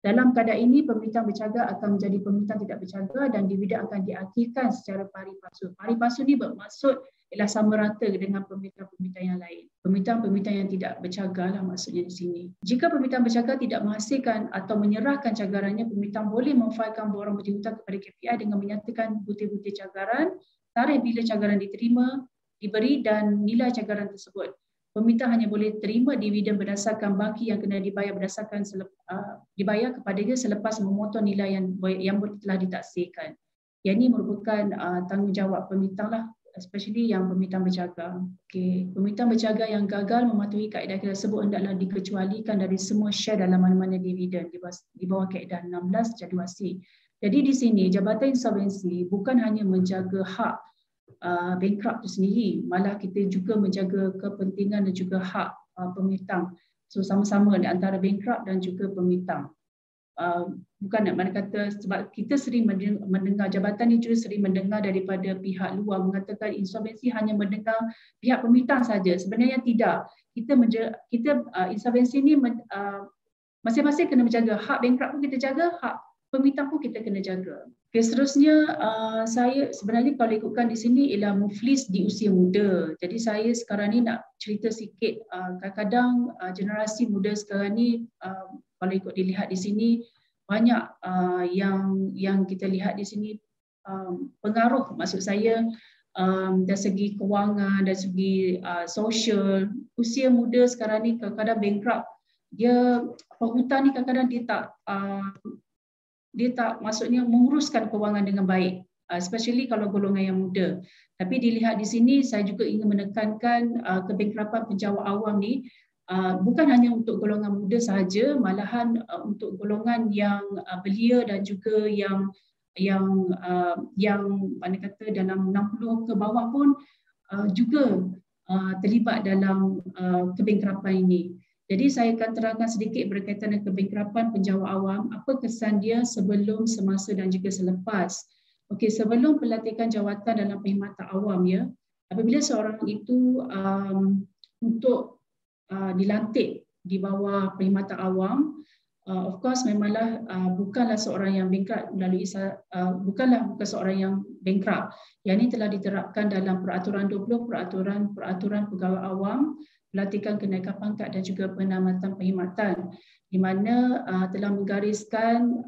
Dalam keadaan ini, pemitang bercaga akan menjadi pemitang tidak bercaga dan dividen akan diakhirkan secara pari passu. Pari passu ini bermaksud ialah sama rata dengan pemitang-pemitang yang lain. Pemitang-pemitang yang tidak bercaga lah maksudnya di sini. Jika pemitang bercaga tidak menghasilkan atau menyerahkan cagarannya, pemitang boleh memfailkan barang bukti hutang kepada KPI dengan menyatakan bukti-bukti cagaran, tarikh bila cagaran diterima, diberi dan nilai cagaran tersebut. Pemitang hanya boleh terima dividen berdasarkan baki yang kena dibayar berdasarkan dibayar kepadanya selepas memotong nilai yang telah ditaksirkan. Yang ini merupakan tanggungjawab pemitang lah, especially yang pemitang bercaga. Okay. Pemitang bercaga yang gagal mematuhi kaedah tersebut hendaklah dikecualikan dari semua share dalam mana-mana dividen di bawah kaedah 16 jadual C. Jadi di sini Jabatan Insolvensi bukan hanya menjaga hak bankrupt itu sendiri, malah kita juga menjaga kepentingan dan juga hak pemitang. So sama-sama di antara bankrupt dan juga pemitang. Bukan nak mana kata, sebab kita sering mendengar, jabatan ini juga sering mendengar daripada pihak luar mengatakan insolvensi hanya mendengar pihak pemitang saja. Sebenarnya tidak. Kita insolvensi ini masing-masing kena menjaga. Hak bankrupt pun kita jaga, hak pemitang pun kita kena jaga. Okay, seterusnya saya sebenarnya kalau ikutkan di sini ialah muflis di usia muda. Jadi saya sekarang ni nak cerita sikit, kadang-kadang generasi muda sekarang ni kalau ikut dilihat di sini banyak yang kita lihat di sini pengaruh, maksud saya dari segi kewangan, dari segi sosial. Usia muda sekarang ni kadang-kadang bankrupt. Dia penghutang ni kadang-kadang dia tak maksudnya menguruskan kewangan dengan baik, especially kalau golongan yang muda. Tapi dilihat di sini saya juga ingin menekankan kebangkrapan penjawat awam ni bukan hanya untuk golongan muda sahaja, malahan untuk golongan yang belia dan juga yang mana kata dalam 60 ke bawah pun juga terlibat dalam kebangkrapan ini. Jadi saya akan terangkan sedikit berkaitan dengan kebangkrapan penjawat awam, apa kesan dia sebelum, semasa dan juga selepas. Okey, sebelum pelantikan jawatan dalam perkhidmatan awam, ya, apabila seorang itu untuk dilantik di bawah perkhidmatan awam, of course memanglah bukanlah seorang yang bankrupt melalui bukan seorang yang bankrupt. Yang ini telah diterapkan dalam peraturan 20 peraturan pegawai awam pelantikan kenaikan pangkat dan juga penamatan perkhidmatan, di mana telah menggariskan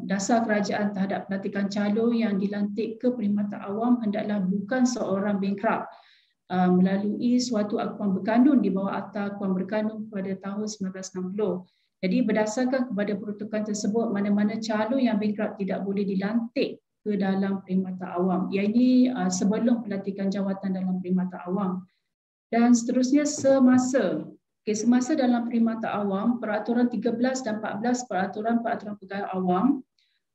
dasar kerajaan terhadap pelantikan calon yang dilantik ke perkhidmatan awam hendaklah bukan seorang bankrupt melalui suatu akuan berkanun di bawah Akta Akuan Berkanun pada tahun 1960. Jadi berdasarkan kepada peruntukan tersebut, mana-mana calon yang bankrupt tidak boleh dilantik ke dalam perkhidmatan awam. Yang ini sebelum pelantikan jawatan dalam perkhidmatan awam. Dan seterusnya semasa dalam perkhidmatan awam, Peraturan 13 dan 14 Peraturan Pegawai Awam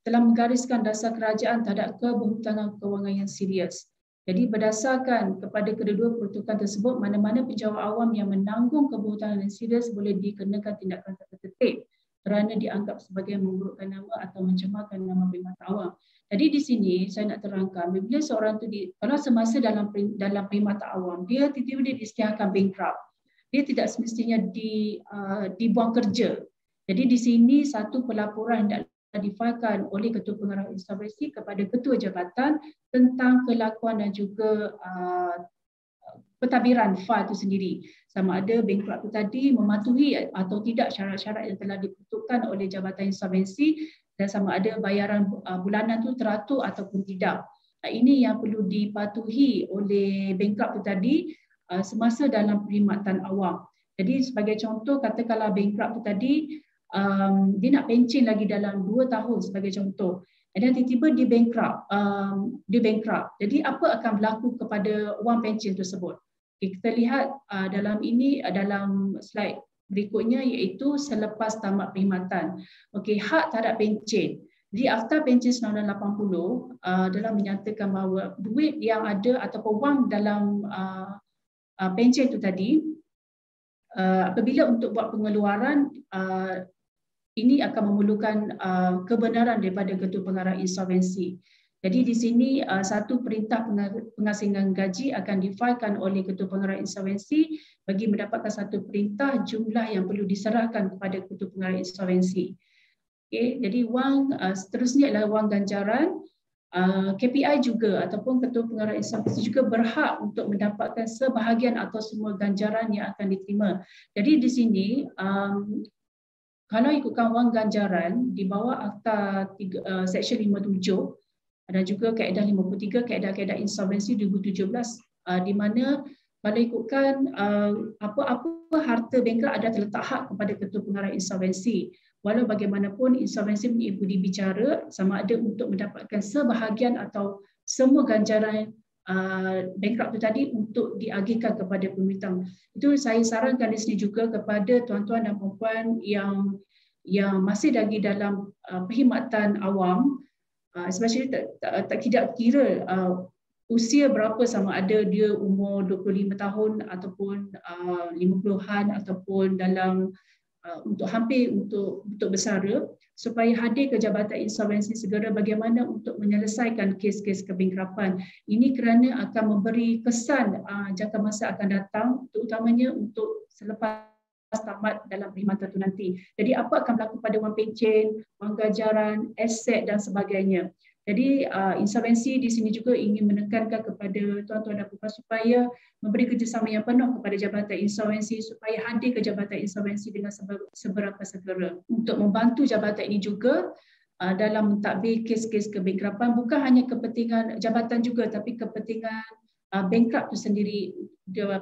telah menggariskan dasar kerajaan terhadap keberhutanan kewangan yang serius. Jadi berdasarkan kepada kedua-dua peruntukan tersebut, mana-mana pegawai awam yang menanggung keberhutanan yang serius boleh dikenakan tindakan tertib kerana dianggap sebagai memburukkan nama atau mencemarkan nama perkhidmatan awam. Jadi di sini saya nak terangkan, bila seorang tu kalau semasa dalam perkhidmatan awam, dia tiba-tiba diisytiharkan bankrupt, dia tidak semestinya dibuang kerja. Jadi di sini satu pelaporan hendaklah difailkan oleh Ketua Pengarah Insolvensi kepada Ketua Jabatan tentang kelakuan dan juga pentadbiran fail itu sendiri. Sama ada bankrupt itu tadi mematuhi atau tidak syarat-syarat yang telah diperuntukkan oleh Jabatan Insolvensi dan sama ada bayaran bulanan itu teratur ataupun tidak. Ini yang perlu dipatuhi oleh bankrupt itu tadi semasa dalam perkhidmatan awam. Jadi sebagai contoh, katakanlah bankrupt itu tadi dia nak pencen lagi dalam 2 tahun sebagai contoh. Dan tiba-tiba dia bankrupt. Jadi apa akan berlaku kepada wang pencen tersebut? Okay, kita lihat dalam slide berikutnya, iaitu selepas tamat perkhidmatan. Okey, hak terhadap pencen. Di Akta Pencen 1980 telah menyatakan bahawa duit yang ada ataupun wang dalam pencen itu tadi, apabila untuk buat pengeluaran, ini akan memerlukan kebenaran daripada Ketua Pengarah Insolvensi. Jadi di sini satu perintah pengasingan gaji akan difailkan oleh Ketua Pengarah Insolvensi bagi mendapatkan satu perintah jumlah yang perlu diserahkan kepada Ketua Pengarah Insolvensi. Okay, jadi wang seterusnya adalah wang ganjaran. KPI juga ataupun Ketua Pengarah Insolvensi juga berhak untuk mendapatkan sebahagian atau semua ganjaran yang akan diterima. Jadi di sini kalau ikutkan wang ganjaran di bawah Akta Seksyen 57 dan juga Kaedah 53 Kaedah-Kaedah Insolvensi 2017, di mana kalau ikutkan apa-apa harta bankrupt ada terletak hak kepada Ketua Pengarah Insolvensi. Walau bagaimanapun insolvensi punya budi bicara sama ada untuk mendapatkan sebahagian atau semua ganjaran bankrupt itu tadi untuk diagihkan kepada peminta. Itu saya sarankan di sini juga kepada tuan-tuan dan puan yang masih lagi dalam perkhidmatan awam, especially tidak kira usia berapa, sama ada dia umur 25 tahun ataupun 50-an ataupun dalam untuk hampir untuk bersara, supaya hadir ke Jabatan Insolvensi segera bagaimana untuk menyelesaikan kes-kes kebangkrutan. Ini kerana akan memberi kesan jangka masa akan datang, terutamanya untuk selepas tamat dalam perkhidmatan itu nanti. Jadi apa akan berlaku pada wang pencen, wang ganjaran, aset dan sebagainya. Jadi insolvensi di sini juga ingin menekankan kepada tuan-tuan dan puan supaya memberi kerjasama yang penuh kepada Jabatan Insolvensi supaya hadir ke Jabatan Insolvensi dengan seberapa segera untuk membantu jabatan ini juga dalam mentadbir kes-kes kebangkrutan, bukan hanya kepentingan jabatan juga tapi kepentingan bankrupt itu sendiri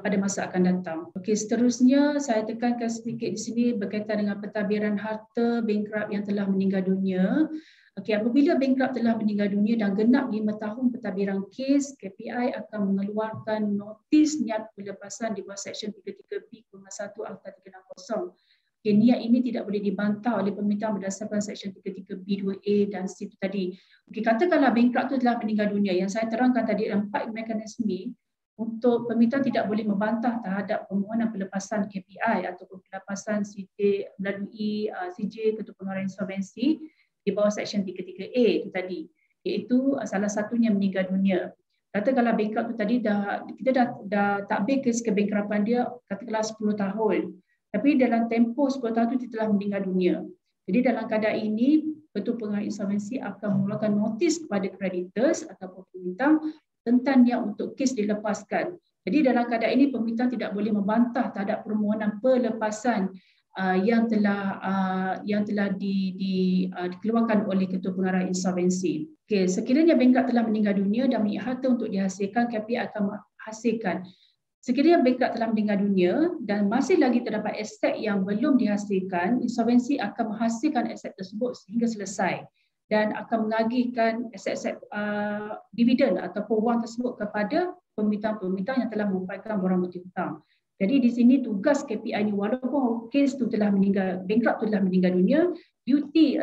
pada masa akan datang. Okey, seterusnya saya tekankan sedikit di sini berkaitan dengan pentadbiran harta bankrupt yang telah meninggal dunia. Okey, apabila bankrupt telah meninggal dunia dan genap 5 tahun pentadbiran kes, KPI akan mengeluarkan notis niat pelepasan di bawah Seksyen 33B-1 Akta 360. Okay, niat ini tidak boleh dibantah oleh peminta berdasarkan Seksyen 33B2A dan C itu tadi. Okay, katakanlah bankrupt itu telah meninggal dunia, yang saya terangkan tadi ada 4 mekanisme untuk peminta tidak boleh membantah terhadap permohonan pelepasan KPI ataupun pelepasan CJ melalui CJ Ketua Pengarah Insolvensi di bawah Seksyen 33A itu tadi, iaitu salah satunya meninggal dunia. Katakanlah bankrupt itu tadi kita dah takbir kes kebangkrutan dia katakanlah 10 tahun. Tapi dalam tempoh 10 tahun itu dia telah meninggal dunia. Jadi dalam keadaan ini, Ketua Pengarah Insolvensi akan mengeluarkan notis kepada creditors ataupun peminta tentang niat untuk kes dilepaskan Jadi dalam keadaan ini pemerintah tidak boleh membantah terhadap permohonan pelepasan yang telah dikeluarkan oleh Ketua Pengarah Insolvensi. Okay, sekiranya bankrupt telah meninggal dunia dan memiliki harta untuk dihasilkan, KPI akan menghasilkan. Sekiranya bankrupt telah meninggal dunia dan masih lagi terdapat aset yang belum dihasilkan, insolvensi akan menghasilkan aset tersebut sehingga selesai dan akan menagihkan aset-aset dividen ataupun wang tersebut kepada peminta-peminta yang telah mengumpulkan barang bukti hutang. Jadi di sini tugas KPI ini, walaupun kes tu telah meninggal, bankrupt tu telah meninggal dunia, duty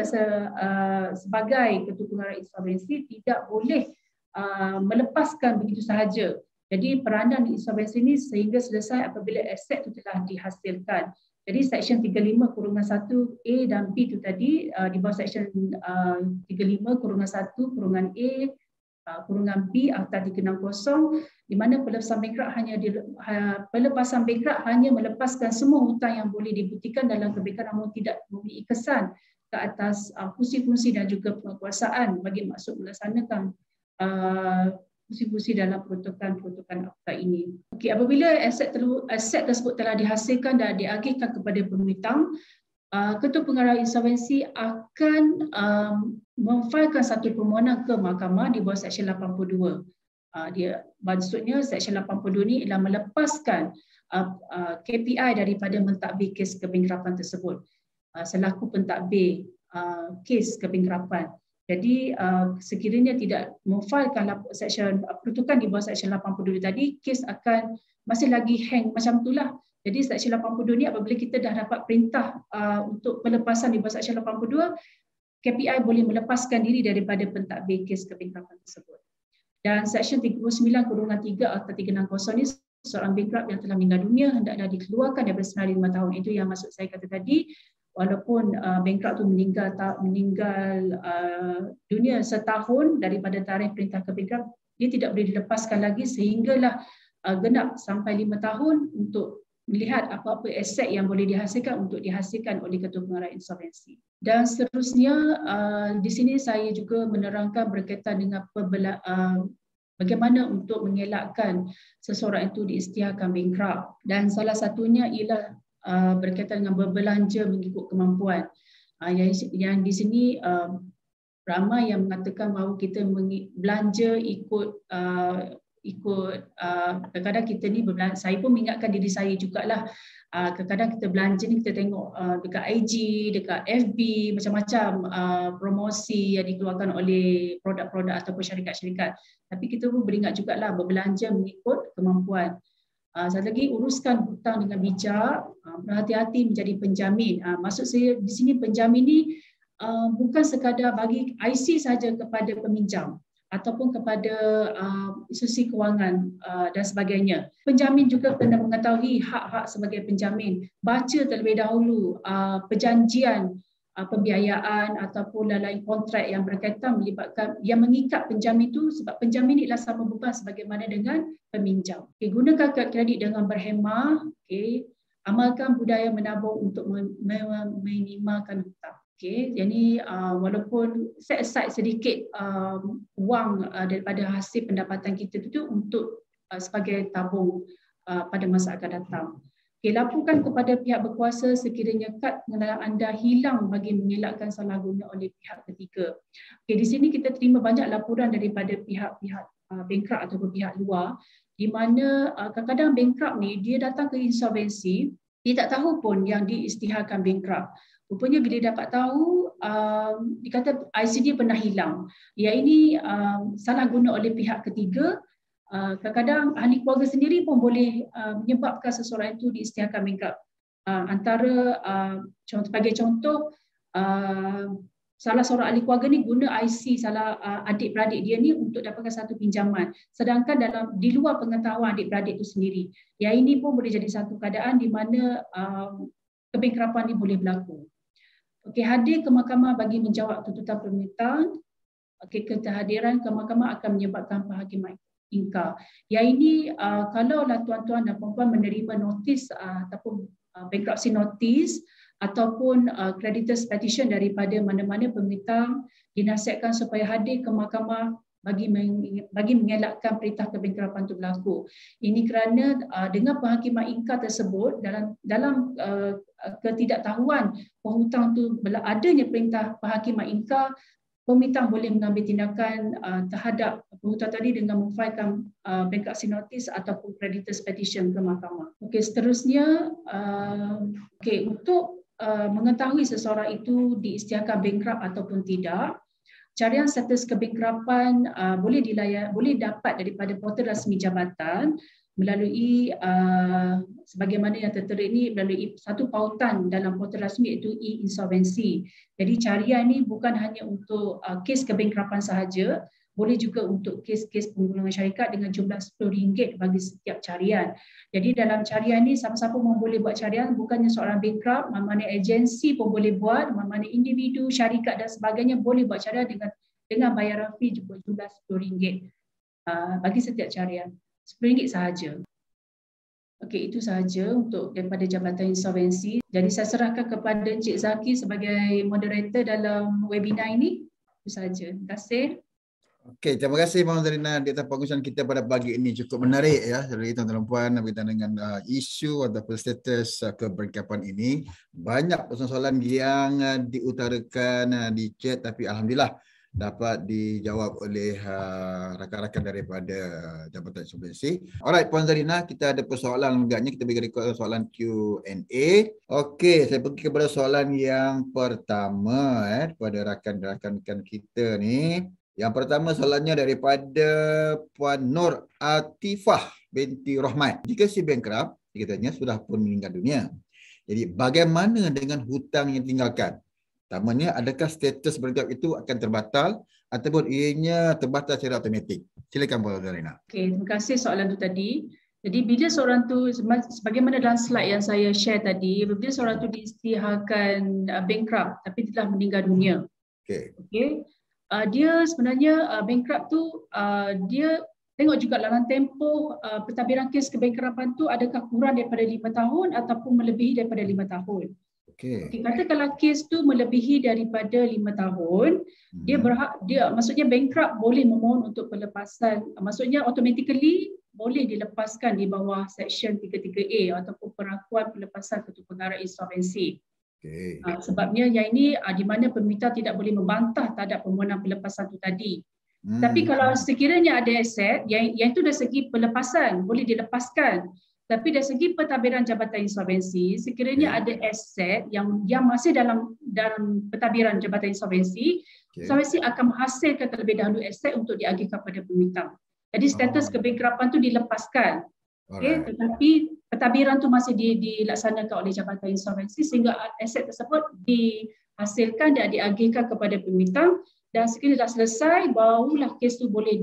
sebagai Ketua Pengarah Insolvensi tidak boleh melepaskan begitu sahaja. Jadi peranan insolvensi ini sehingga selesai apabila aset itu telah dihasilkan. Jadi Seksyen 35(1)A dan B itu tadi di bawah Seksyen 35(1)A kurungan B Akta 360 di mana pelepasan bankrupt hanya melepaskan semua hutang yang boleh dibuktikan dalam kebaikan namun tidak memiliki kesan ke atas fungsi-fungsi dan juga penguasaan bagi maksud melaksanakan fungsi-fungsi dalam peruntukan akta ini. Okey, apabila aset tersebut telah dihasilkan dan diagihkan kepada peminta, Ketua Pengarah Insolvensi akan memfailkan satu permohonan ke mahkamah di bawah Seksyen 82. Maksudnya Seksyen 82 ini ialah melepaskan KPI daripada mentadbir kes kebankrapan tersebut selaku pentadbir kes kebankrapan. Jadi sekiranya tidak memfailkan seksyen peruntukan di bawah Seksyen 82 tadi, kes akan masih lagi hang macam itulah. Jadi Seksyen 82 ni apabila kita dah dapat perintah untuk pelepasan di bawah Seksyen 82, KPI boleh melepaskan diri daripada pentadbir kes kebankrapan tersebut. Dan Seksyen 39(3) Akta 360 ni, seorang bankrupt yang telah meninggal dunia hendaklah dikeluarkan daripada senarai 5 tahun. Itu yang maksud saya kata tadi, walaupun bankrupt tu meninggal dunia setahun daripada tarikh perintah kebankrupt, dia tidak boleh dilepaskan lagi sehinggalah genap sampai 5 tahun untuk melihat apa-apa aset yang boleh dihasilkan untuk dihasilkan oleh Ketua Pengarah Insolvensi. Dan seterusnya di sini saya juga menerangkan berkaitan dengan bagaimana untuk mengelakkan seseorang itu diisytiharkan bankrupt. Dan salah satunya ialah berkaitan dengan berbelanja mengikut kemampuan. Yang di sini ramai yang mengatakan bahawa kita belanja ikut kadang-kadang kita ni berbelanja. Saya pun mengingatkan diri saya jugalah, kadang-kadang kita belanja ni kita tengok dekat IG, dekat FB, macam-macam promosi yang dikeluarkan oleh produk-produk ataupun syarikat-syarikat. Tapi kita pun beringat jugalah berbelanja mengikut kemampuan. Satu lagi, uruskan hutang dengan bijak, berhati-hati menjadi penjamin. Maksud saya di sini penjamin ni bukan sekadar bagi IC saja kepada peminjam ataupun kepada institusi kewangan dan sebagainya. Penjamin juga kena mengetahui hak-hak sebagai penjamin. Baca terlebih dahulu perjanjian pembiayaan ataupun lain-lain kontrak yang berkaitan melibatkan yang mengikat penjamin itu, sebab penjamin ialah sama beban sebagaimana dengan peminjam. Okay, gunakan kad kredit dengan berhemah. Okay. Amalkan budaya menabung untuk meminimalkan hutang. Okay, jadi walaupun set aside sedikit wang daripada hasil pendapatan kita itu untuk sebagai tabung pada masa akan datang. Okay, laporkan kepada pihak berkuasa sekiranya kad pengenalan anda hilang bagi mengelakkan salah guna oleh pihak ketiga. Okay, di sini kita terima banyak laporan daripada pihak-pihak bankrupt ataupun pihak luar, di mana kadang-kadang bankrupt ni dia datang ke insolvensi, dia tak tahu pun yang diisytiharkan bankrupt. Rupanya bila dapat tahu, dikata IC dia pernah hilang. Yang ini salah guna oleh pihak ketiga. Kadang-kadang ahli keluarga sendiri pun boleh menyebabkan seseorang itu diisytiharkan bankrupt. Antara sebagai contoh, salah seorang ahli keluarga ni guna IC salah adik-beradik dia ni untuk dapatkan satu pinjaman. Sedangkan di luar pengetahuan adik-beradik itu sendiri. Yang ini pun boleh jadi satu keadaan di mana kebankrapan ni boleh berlaku. Okey, hadir ke mahkamah bagi menjawab tuntutan permintaan. Okey, kehadiran ke mahkamah akan menyebabkan penghakiman ingkar. Yang ini kalaulah tuan-tuan dan puan-puan menerima notis ataupun bankruptcy notice ataupun creditors petition daripada mana-mana peminta, dinasihatkan supaya hadir ke mahkamah bagi mengelakkan perintah kebangkrapan itu berlaku. Ini kerana dengan penghakiman ingkar tersebut dalam ketidaktahuan penghutang itu adanya perintah penghakiman ingkar, pembintang boleh mengambil tindakan terhadap penghutang tadi dengan memfailkan bankruptcy notice ataupun creditors petition ke mahkamah. Okey, seterusnya untuk mengetahui seseorang itu diisytiharkan bankrupt ataupun tidak, carian status kebangkrapan boleh dapat daripada portal rasmi jabatan melalui sebagaimana yang tertera ini melalui satu pautan dalam portal rasmi iaitu e-insolvency. Jadi carian ini bukan hanya untuk kes kebangkrapan sahaja, boleh juga untuk kes-kes penggulungan syarikat dengan jumlah RM10 bagi setiap carian. Jadi dalam carian ni siapa-siapa pun boleh buat carian, bukannya seorang bankrupt, mana-mana agensi pun boleh buat, mana-mana individu, syarikat dan sebagainya boleh buat carian dengan bayaran fee jumlah RM10 bagi setiap carian. RM10 sahaja. Okey, itu sahaja untuk daripada Jabatan Insolvensi. Jadi saya serahkan kepada Encik Zaki sebagai moderator dalam webinar ini. Itu sahaja. Terima kasih. Okey, terima kasih Puan Zarina di atas pengurusan kita pada pagi ini, cukup menarik ya. Jadi tuan-tuan dan puan berkaitan dengan isu ataupun status kebangkrapan ini, banyak persoalan yang diutarakan di chat, tapi alhamdulillah dapat dijawab oleh rakan-rakan daripada Jabatan Insolvensi. Alright Puan Zarina, kita ada persoalan agaknya, kita bagi rekod soalan Q&A. Okey, saya pergi kepada soalan yang pertama kepada rakan-rakan kita ni. Yang pertama soalannya daripada Puan Nur Atifah binti Rahmat. Jika si bankrupt, katanya sudah pun meninggal dunia. Jadi bagaimana dengan hutang yang tinggalkan? Pertamanya, adakah status bankrupt itu akan terbatal ataupun ianya terbatal secara automatik? Silakan Puan Zarina. Okey, terima kasih soalan itu tadi. Jadi bila seorang tu, sebagaimana dalam slide yang saya share tadi, bila seorang tu diisytiharkan bankrupt tapi telah meninggal dunia. Okey. Dia sebenarnya bankrupt tu dia tengok juga dalam tempoh pentadbiran kes kebangkrapan tu adakah kurang daripada 5 tahun ataupun melebihi daripada 5 tahun. Okey, katakanlah kes tu melebihi daripada 5 tahun, dia maksudnya bankrupt boleh memohon untuk pelepasan, maksudnya automatically boleh dilepaskan di bawah section 33A ataupun perakuan pelepasan ketua pengarah insolvensi. Okay. Sebabnya yang ini di mana peminta tidak boleh membantah terhadap permohonan pelepasan itu tadi. Tapi kalau sekiranya ada aset, yang itu dari segi pelepasan boleh dilepaskan. Tapi dari segi pentadbiran Jabatan Insolvensi, sekiranya ada aset yang masih dalam pentadbiran Jabatan Insolvensi, insolvensi akan menghasilkan terlebih dahulu aset untuk diagihkan kepada peminta. Jadi status kebangkrapan itu dilepaskan. Okay, tetapi pentadbiran tu masih dilaksanakan oleh Jabatan Insolvensi sehingga aset tersebut dihasilkan dan diagihkan kepada peminta, dan sekiranya dah selesai barulah kes tu boleh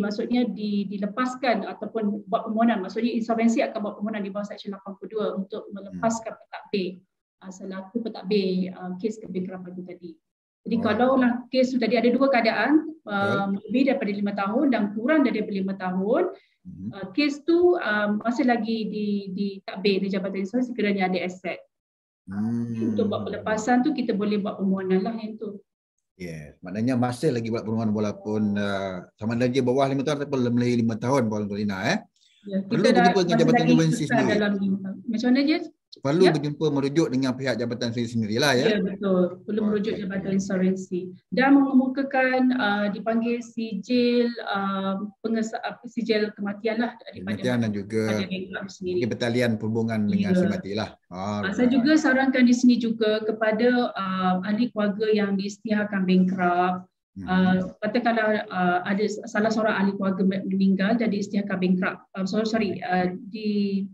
maksudnya dilepaskan ataupun buat permohonan, maksudnya insolvensi akan buat permohonan di bawah Seksyen 82 untuk melepaskan pentadbir selaku pentadbir kes kebangkrapan itu tadi. Jadi kalaulah kes tu tadi ada dua keadaan, lebih daripada 5 tahun dan kurang daripada 5 tahun, kes tu masih lagi ditadbir di Jabatan Insolvensi sekiranya ada aset. Untuk buat pelepasan tu kita boleh buat permohonan lah yang tu. Yes, maknanya masih lagi buat permohonan walaupun sama ada dia bawah 5 tahun ataupun lebih 5 tahun Puan Zarina Ya, perlu berjumpa dengan Jabatan Insolvensi sendiri. Macam mana dia? Perlu berjumpa merujuk dengan pihak Jabatan Insolvensi sendirilah ya. Ya, betul. Perlu merujuk Jabatan Insolvensi dan mengemukakan dipanggil sijil sijil kematian lah daripada kematian dan juga betalian perhubungan dengan si mati lah. Saya juga sarankan di sini juga kepada ahli keluarga yang diisytiharkan bankrupt. Katakanlah ada salah seorang ahli keluarga meninggal dan diisytiharkan bankrupt. Di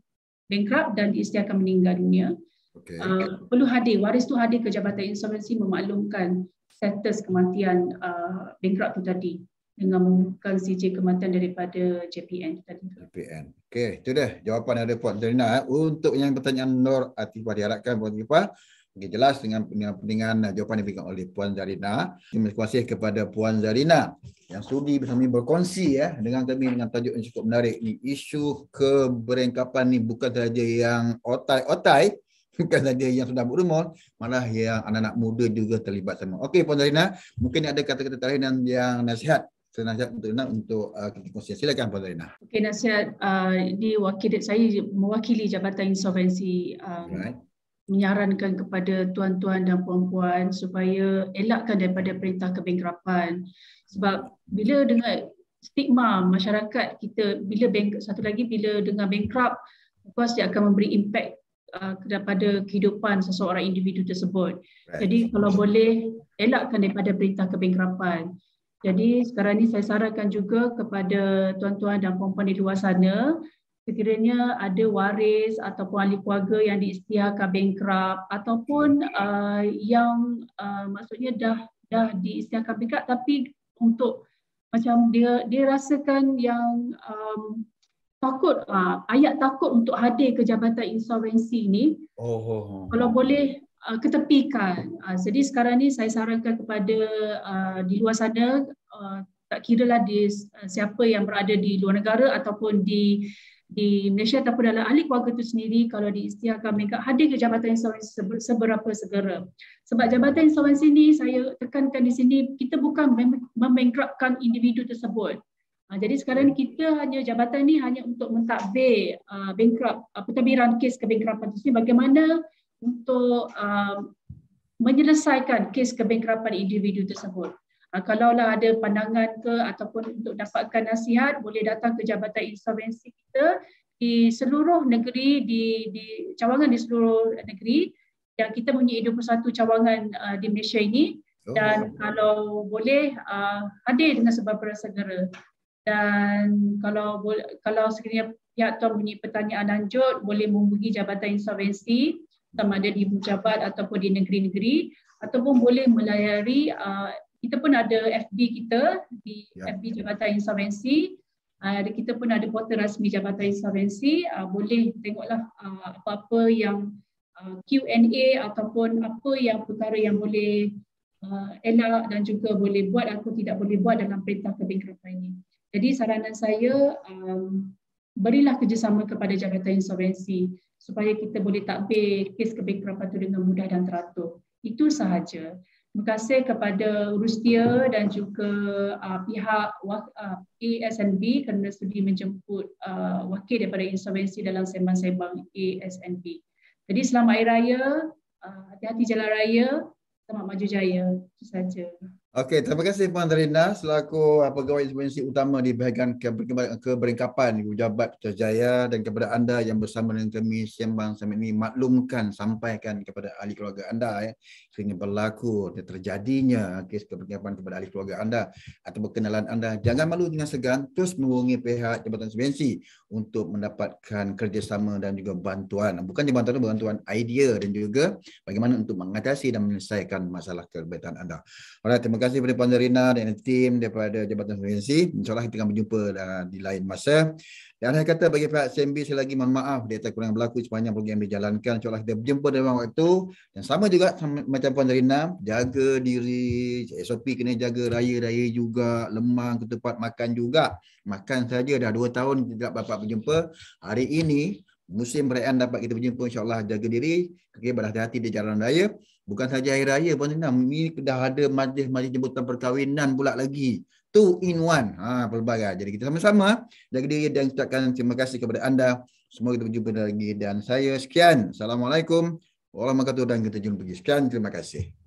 bankrupt dan diisytiharkan meninggal dunia. Perlu hadir, waris tu hadir ke Jabatan Insolvensi memaklumkan status kematian bankrupt tu tadi dengan mengumumkan sijil kematian daripada JPN tadi. JPN. Okey, itu dah jawapan dari Puan Zarina. Untuk yang pertanyaan Nur Atifah, diharapkan Puan Atifah jelas dengan jawapan yang diberikan oleh Puan Zarina. Terima kasih kepada Puan Zarina yang sudi bersama berkongsi dengan kami dengan tajuk yang cukup menarik ni. Isu kebangkrapan ni bukan sahaja yang otai-otai, bukan sahaja yang sudah berumur, malah yang anak-anak muda juga terlibat sama. Okey Puan Zarina, mungkin ada kata-kata terakhir dan yang nasihat nasihat untuk Rina untuk kita kongsi. Silakan Puan Zarina. Okey, nasihat saya mewakili Jabatan Insolvensi menyarankan kepada tuan-tuan dan puan-puan supaya elakkan daripada perintah kebangkrapan. Sebab bila dengar stigma masyarakat kita, bila dengar bankrupt, of course dia akan memberi impact kepada kehidupan seseorang individu tersebut. Jadi kalau boleh elakkan daripada perintah kebangkrapan. Jadi sekarang ni saya sarankan juga kepada tuan-tuan dan puan-puan di luar sana, sekiranya ada waris ataupun ahli keluarga yang diisytiharkan bankrupt ataupun yang maksudnya dah diisytiharkan bankrupt tapi untuk macam dia rasakan yang takut, ayat takut untuk hadir ke Jabatan Insolvensi ni, kalau boleh ketepikan. Jadi sekarang ni saya sarankan kepada di luar sana, tak kiralah siapa yang berada di luar negara ataupun di Malaysia ataupun dalam ahli keluarga itu sendiri, kalau diisytiharkan bankrupt, hadir ke Jabatan Insolvensi seberapa segera. Sebab Jabatan Insolvensi ni saya tekankan di sini, kita bukan membankruptkan individu tersebut. Jadi sekarang kita jabatan ni hanya untuk mentadbir pentadbiran kes kebangkrapan tersebut, bagaimana untuk menyelesaikan kes kebangkrapan individu tersebut. Kalaulah ada pandangan ke ataupun untuk dapatkan nasihat, boleh datang ke Jabatan Insolvensi kita di seluruh negeri, di cawangan di seluruh negeri, dan kita mempunyai 21 cawangan di Malaysia ini, dan kalau boleh hadir dengan segera. Dan kalau sekiranya pihak tuan mempunyai pertanyaan lanjut, boleh menghubungi Jabatan Insolvensi sama ada di pejabat ataupun di negeri-negeri, ataupun boleh melayari kita pun ada FB kita di FB Jabatan Insolvensi. Kita pun ada portal rasmi Jabatan Insolvensi. Boleh tengoklah apa-apa yang Q&A ataupun apa yang perkara yang boleh elak dan juga boleh buat atau tidak boleh buat dalam perintah kebangkrapan ini. Jadi saranan saya, berilah kerjasama kepada Jabatan Insolvensi supaya kita boleh takbir kes kebangkrapan itu dengan mudah dan teratur. Itu sahaja. Terima kasih kepada Rustia dan juga pihak ASNB kerana sudi menjemput wakil daripada insolvensi dalam sembang-sembang ASNB. Jadi selamat Hari Raya, hati-hati jalan raya, selamat maju jaya. Itu sahaja. Okey, terima kasih Puan Zarina selaku pegawai insolvensi utama di bahagian keberengkapan Ibu Jabat Putrajaya, dan kepada anda yang bersama dengan kami sembang sama ini, maklumkan, sampaikan kepada ahli keluarga anda sehingga berlaku terjadinya kes keberengkapan kepada ahli keluarga anda atau berkenalan anda, jangan malu dengan segan, terus menghubungi pihak Jabatan Insolvensi untuk mendapatkan kerjasama dan juga bantuan, bukan bantuan idea dan juga bagaimana untuk mengatasi dan menyelesaikan masalah keberatan anda. Alright, terima kasih kepada Puan Zarina dan tim daripada Jabatan Insolvensi. InsyaAllah kita akan berjumpa di lain masa. Dan saya kata bagi pihak SMB, sekali lagi mohon maaf di atas kurang berlaku sepanjang program yang dijalankan. InsyaAllah kita berjumpa dalam waktu. Dan sama juga macam Puan Zarina, jaga diri, SOP kena jaga, raya-raya juga, lemang, ketupat, makan juga. Makan saja dah 2 tahun tidak dapat berjumpa. Hari ini, musim perayaan dapat kita berjumpa, insyaAllah jaga diri, berhati-hati di jalan raya. Bukan saja Hari Raya Puan Zarina, ini dah ada majlis jemputan perkahwinan pula lagi. 2 in 1. Pelbagai. Jadi kita sama-sama jaga diri dan ucapkan terima kasih kepada anda. Semoga kita berjumpa lagi, dan saya sekian. Assalamualaikum warahmatullahi wabarakatuh, dan kita jumpa lagi. Sekian, terima kasih.